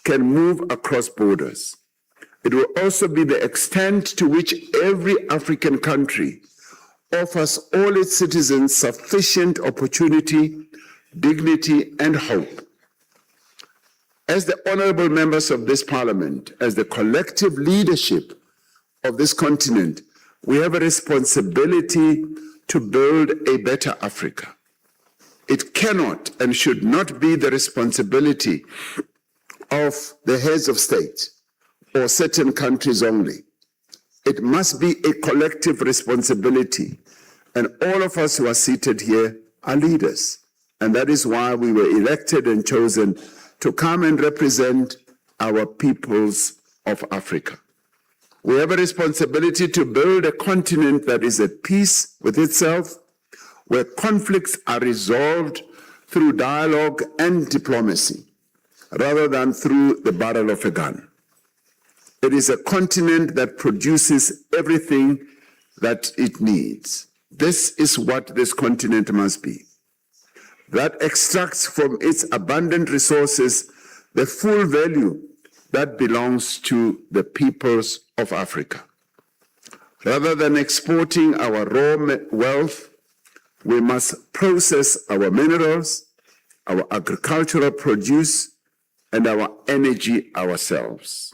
can move across borders, it will also be the extent to which every African country offers all its citizens sufficient opportunity, dignity, and hope. As the honorable members of this Parliament, as the collective leadership of this continent, we have a responsibility to build a better Africa. It cannot and should not be the responsibility of the heads of state or certain countries only. It must be a collective responsibility, and all of us who are seated here are leaders, and that is why we were elected and chosen to come and represent our peoples of Africa. We have a responsibility to build a continent that is at peace with itself, where conflicts are resolved through dialogue and diplomacy, rather than through the barrel of a gun. It is a continent that produces everything that it needs. This is what this continent must be. That extracts from its abundant resources the full value that belongs to the peoples of Africa. Rather than exporting our raw wealth, we must process our minerals, our agricultural produce, and our energy ourselves.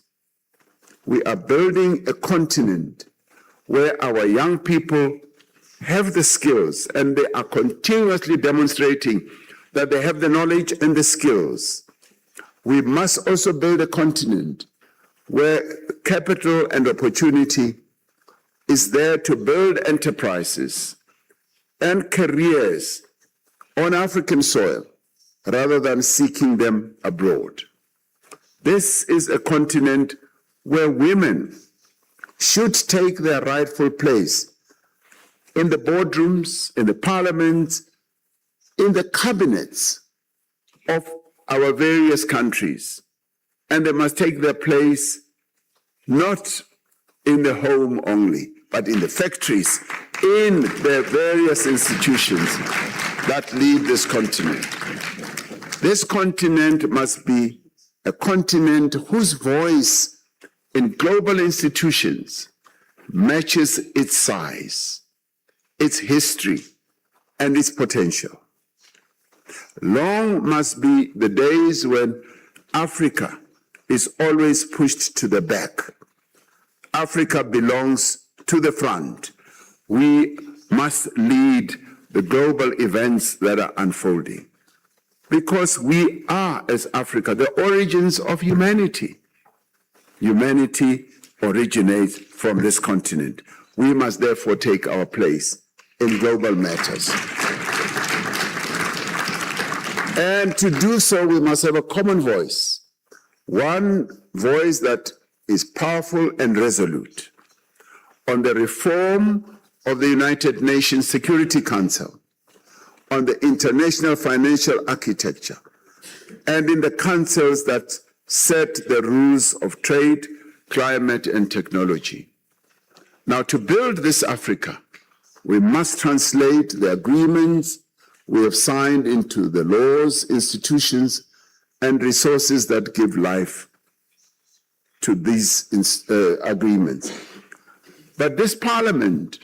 We are building a continent where our young people have the skills, and they are continuously demonstrating that they have the knowledge and the skills. We must also build a continent where capital and opportunity is there to build enterprises and careers on African soil rather than seeking them abroad. This is a continent where women should take their rightful place in the boardrooms, in the parliaments, in the cabinets of our various countries. And they must take their place not in the home only, but in the factories, in the various institutions that lead this continent. This continent must be a continent whose voice in global institutions matches its size, its history, and its potential. Long must be the days when Africa is always pushed to the back. Africa belongs to the front. We must lead the global events that are unfolding, because we are, as Africa, the origins of humanity. Humanity originates from this continent. We must therefore take our place in global matters. And to do so, we must have a common voice, one voice that is powerful and resolute on the reform of the United Nations Security Council, on the international financial architecture, and in the councils that set the rules of trade, climate, and technology. Now, to build this Africa, we must translate the agreements we have signed into the laws, institutions, and resources that give life to these agreements. But this Parliament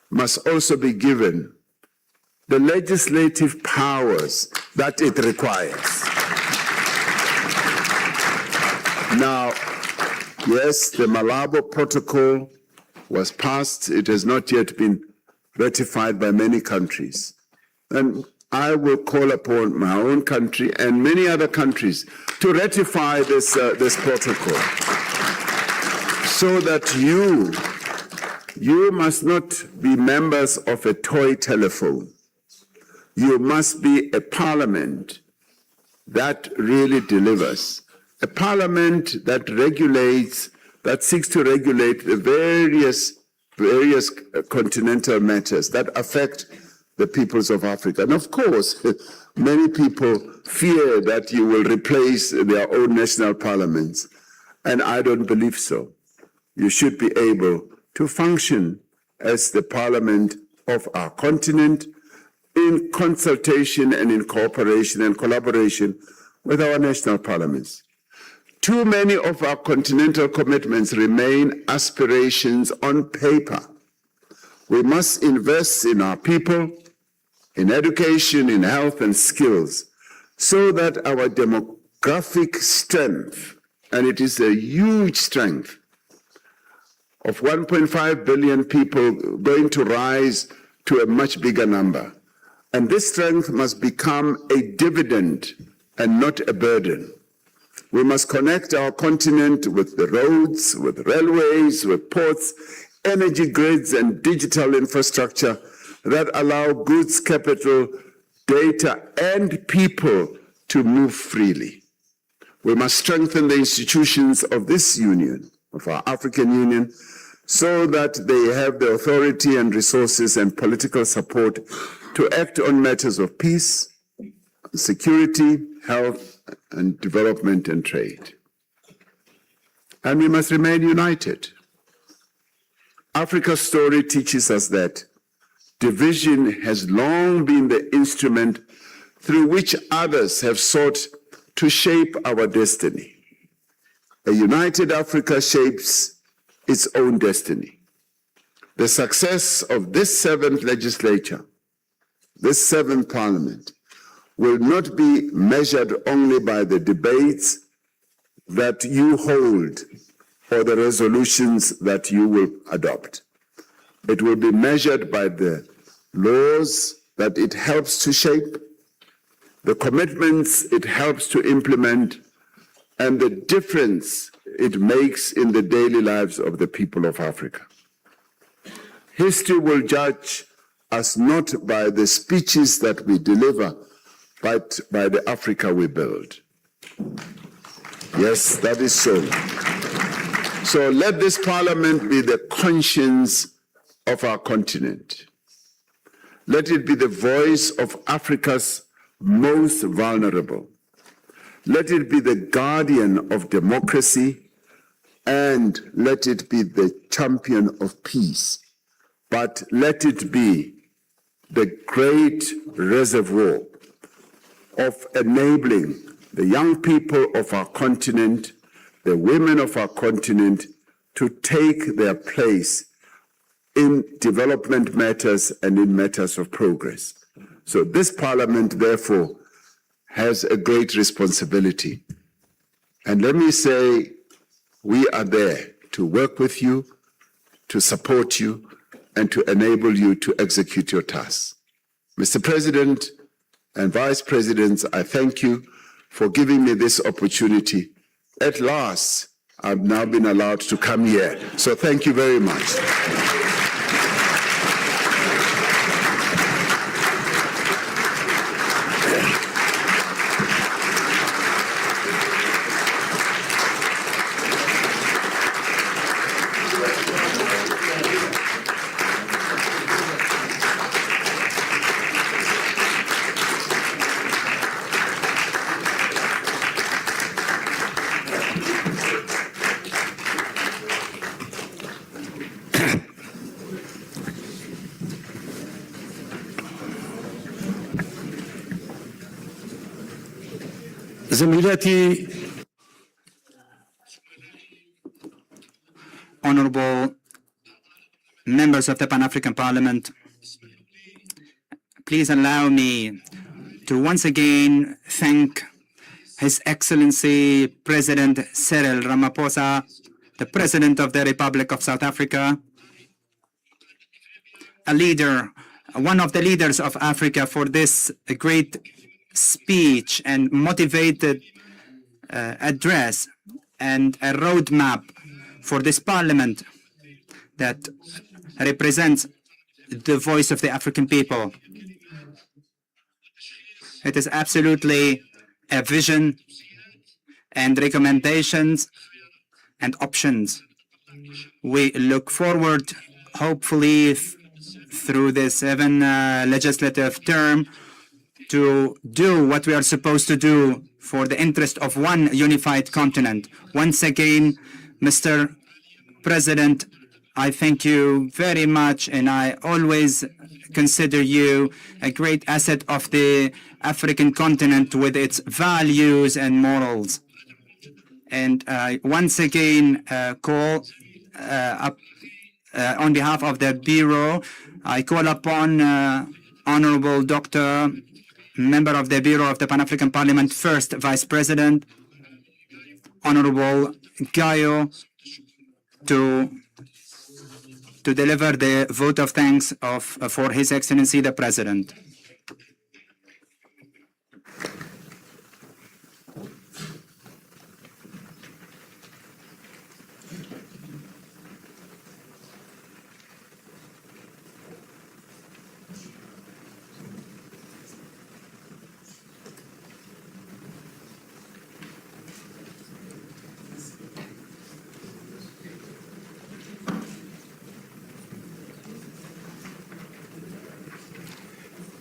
must also be given the legislative powers that it requires. Now, yes, the Malabo Protocol was passed. It has not yet been ratified by many countries. And I will call upon my own country and many other countries to ratify this protocol so that you must not be members of a toy telephone. You must be a parliament that really delivers. A parliament that regulates, that seeks to regulate the various continental matters that affect the peoples of Africa. And of course, many people fear that you will replace their own national parliaments. And I don't believe so. You should be able to function as the parliament of our continent in consultation and in cooperation and collaboration with our national parliaments. Too many of our continental commitments remain aspirations on paper. We must invest in our people, in education, in health and skills, so that our demographic strength, and it is a huge strength, of 1.5 billion people going to rise to a much bigger number. And this strength must become a dividend and not a burden. We must connect our continent with the roads, with railways, with ports, energy grids, and digital infrastructure that allow goods, capital, data, and people to move freely. We must strengthen the institutions of this union, of our African Union, so that they have the authority and resources and political support to act on matters of peace, security, health, and development and trade. And we must remain united. Africa's story teaches us that division has long been the instrument through which others have sought to shape our destiny. A united Africa shapes its own destiny. The success of this 7th legislature, this 7th parliament, will not be measured only by the debates that you hold or the resolutions that you will adopt. It will be measured by the laws that it helps to shape, the commitments it helps to implement, and the difference it makes in the daily lives of the people of Africa. History will judge us not by the speeches that we deliver, but by the Africa we build. Yes, that is so. So let this parliament be the conscience of our continent. Let it be the voice of Africa's most vulnerable. Let it be the guardian of democracy, and let it be the champion of peace. But let it be the great reservoir of enabling the young people of our continent, the women of our continent, to take their place in development matters and in matters of progress. So this parliament, therefore, has a great responsibility. And let me say, we are there to work with you, to support you, and to enable you to execute your tasks. Mr. President and Vice Presidents, I thank you for giving me this opportunity. At last, I've now been allowed to come here. So thank you very much. زميلاتي honorable members of the Pan-African Parliament, please allow me to once again thank His Excellency President Cyril Ramaphosa, the President of the Republic of South Africa, a leader, one of the leaders of Africa, for this great speech and motivated address and a roadmap for this parliament that represents the voice of the African people. It is absolutely a vision and recommendations and options. We look forward, hopefully, through the 7 legislative term, to do what we are supposed to do for the interest of one unified continent. Once again, Mr. President, I thank you very much, and I always consider you a great asset of the African continent with its values and morals. And once again, call up on behalf of the Bureau, I call upon Honorable Dr. Member of the Bureau of the Pan-African Parliament, First Vice President, Honorable Gayo, to deliver the vote of thanks for His Excellency the President.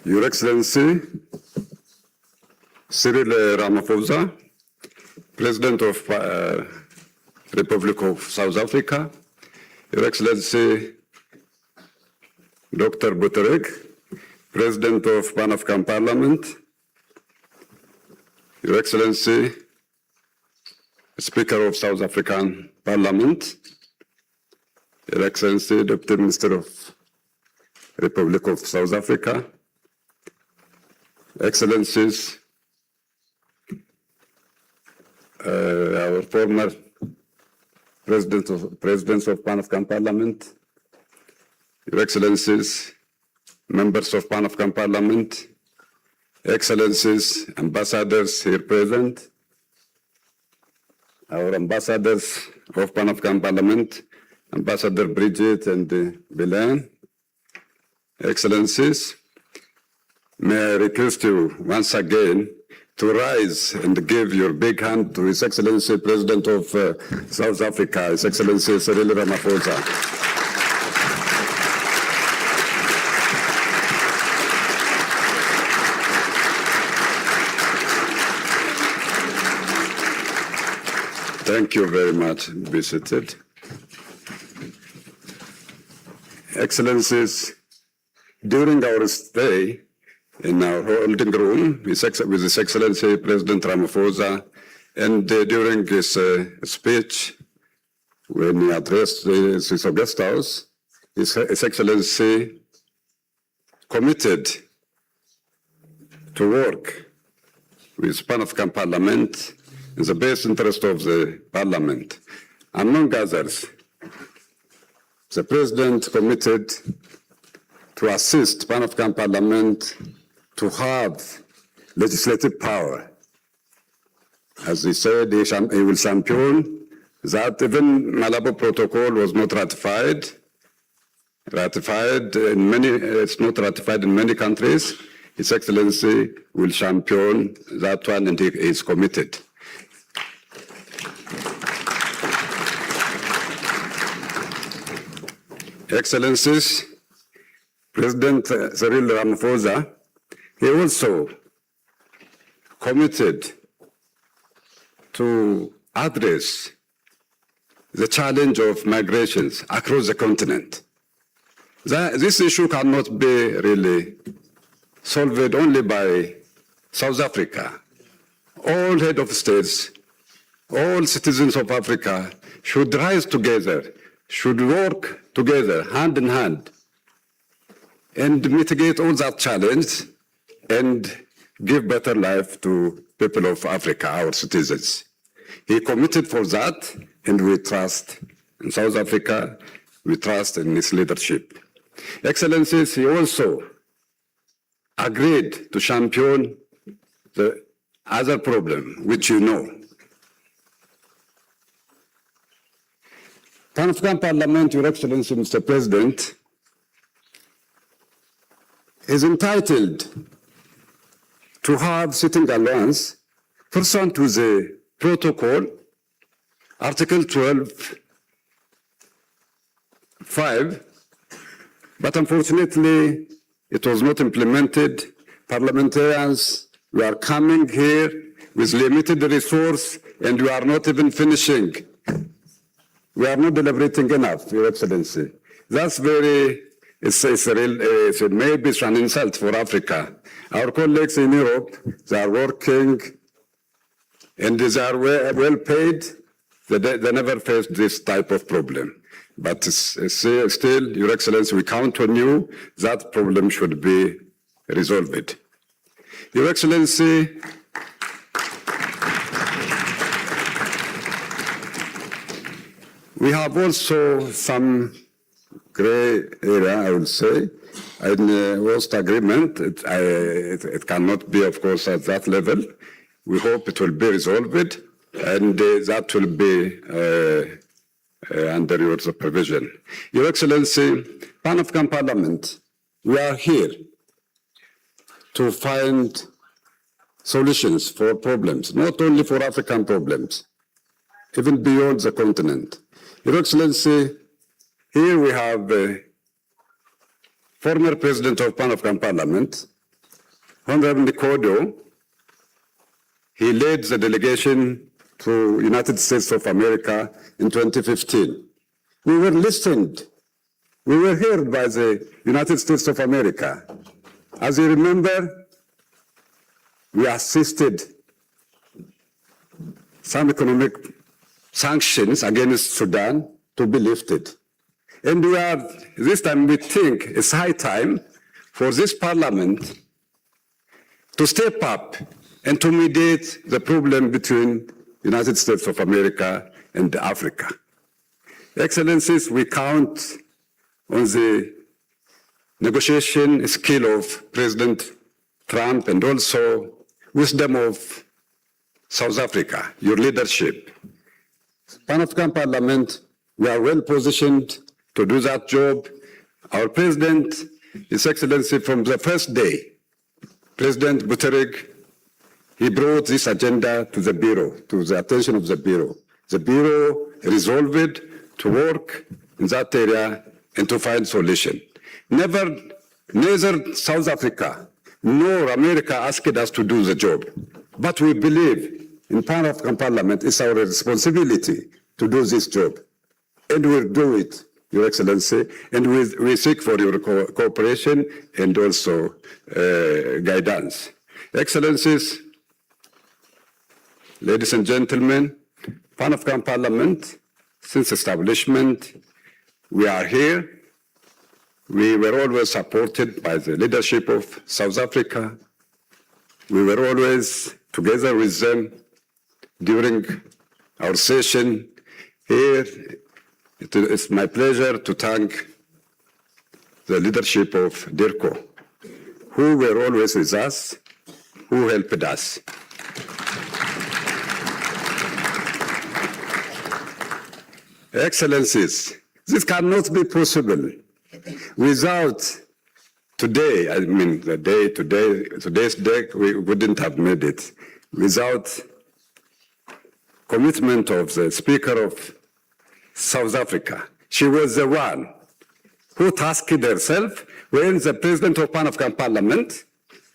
Your Excellency, Cyril Ramaphosa, President of Republic of South Africa, Your Excellency, Dr. Buttigieg, President of Pan-African Parliament, Your Excellency, Speaker of South African Parliament, Your Excellency, Deputy Minister of Republic of South Africa, Excellencies, our former presidents of Pan-African Parliament, Your Excellencies, members of Pan-African Parliament, Excellencies, ambassadors here present, our ambassadors of Pan-African Parliament, Ambassador Bridget and Belen, Excellencies, may I request you once again to rise and give your big hand to His Excellency President of South Africa, His Excellency Cyril Ramaphosa. Thank you very much. Be seated. Excellencies, during our stay in our holding room with His Excellency President Ramaphosa, and during his speech, when he addressed his guest house, His Excellency committed to work with Pan-African Parliament in the best interest of the Parliament. Among others, the President committed to assist Pan-African Parliament to have legislative power. As he said, he will champion that even Malabo Protocol was not ratified. It's not ratified in many countries. His Excellency will champion that one, and he is committed. Excellencies, President Cyril Ramaphosa, he also committed to address the challenge of migrations across the continent. This issue cannot be really solved only by South Africa. All head of states, all citizens of Africa should rise together, should work together, hand in hand, and mitigate all that challenge and give better life to people of Africa, our citizens. He committed for that, and we trust in South Africa, we trust in his leadership. Excellencies, he also agreed to champion the other problem, which you know. Pan-African Parliament, Your Excellency, Mr. President, is entitled to have sitting allowance pursuant to the protocol, Article 12(5), but unfortunately, it was not implemented. Parliamentarians, we are coming here with limited resource, and we are not even finishing. We are not deliberating enough, Your Excellency. That's very, maybe it's an insult for Africa. Our colleagues in Europe, they are working and they are well paid. They never faced this type of problem. But still, Your Excellency, we count on you. That problem should be resolved. Your Excellency, we have also some gray area, I would say. In the host agreement, it cannot be, of course, at that level. We hope it will be resolved, and that will be under your supervision. Your Excellency, Pan-African Parliament, we are here to find solutions for problems, not only for African problems, even beyond the continent. Your Excellency, here we have former President of Pan-African Parliament, Honorable Nkodo. He led the delegation to United States of America in 2015. We were listened. We were heard by the United States of America. As you remember, we assisted some economic sanctions against Sudan to be lifted. And this time we think it's high time for this parliament to step up and to mediate the problem between United States of America and Africa. Excellencies, we count on the negotiation skill of President Trump and also wisdom of South Africa, your leadership. Pan-African Parliament, we are well positioned to do that job. Our President, His Excellency, from the first day, President Guterres, he brought this agenda to the Bureau, to the attention of the Bureau. The Bureau resolved to work in that area and to find solution. Neither South Africa nor America asked us to do the job. But we believe in Pan-African Parliament it's our responsibility to do this job. And we'll do it, Your Excellency, and we seek for your cooperation and also guidance. Excellencies, ladies and gentlemen, Pan-African Parliament, since establishment, we are here. We were always supported by the leadership of South Africa. We were always together with them during our session here. It is my pleasure to thank the leadership of DIRCO, who were always with us, who helped us. Excellencies, this cannot be possible without today, I mean the day today, today's day, we wouldn't have made it without commitment of the Speaker of South Africa. She was the one who tasked herself when the President of Pan-African Parliament,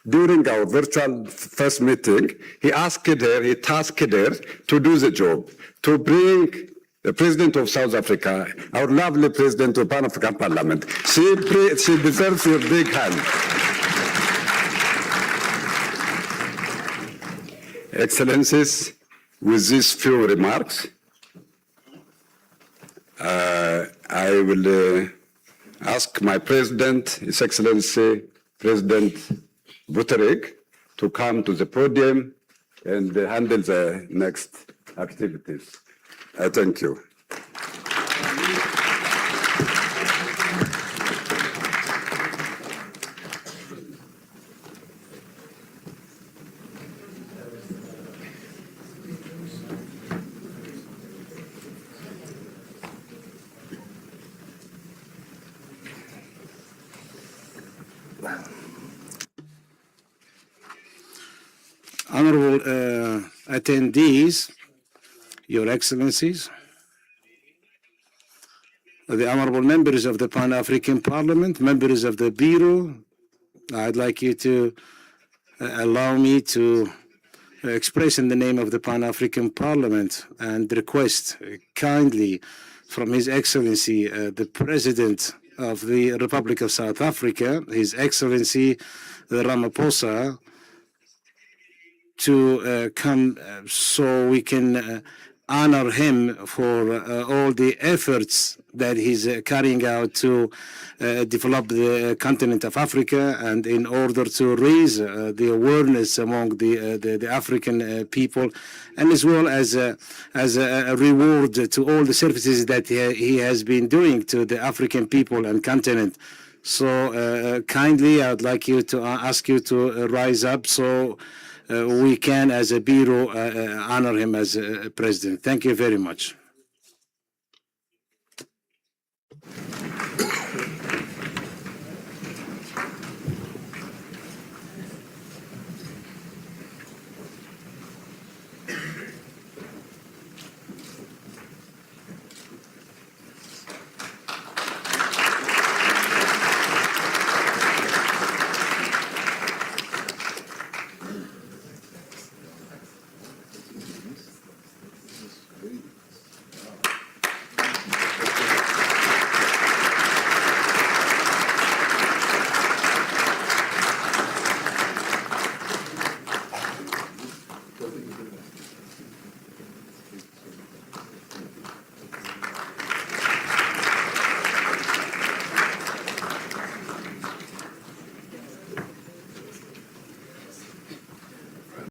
during our virtual first meeting, he tasked her to do the job, to bring the President of South Africa, our lovely President of Pan-African Parliament. She deserves your big hand. Excellencies, with these few remarks, I ask my president, His Excellency President Buttigieg, to come to the podium and handle the next activities. Thank you. Honorable attendees, Your Excellencies, the honorable members of the Pan-African Parliament, members of the Bureau, I'd like you to allow me to express in the name of the Pan-African Parliament and request kindly from His Excellency, the President of the Republic of South Africa, His Excellency Ramaphosa, to come so we can honor him for all the efforts that he's carrying out to develop the continent of Africa, and in order to raise the awareness among the African people, and as well as a reward to all the services that he has been doing to the African people and continent. So kindly, I'd like you to ask you to rise up so we can, as a Bureau, honor him as President. Thank you very much.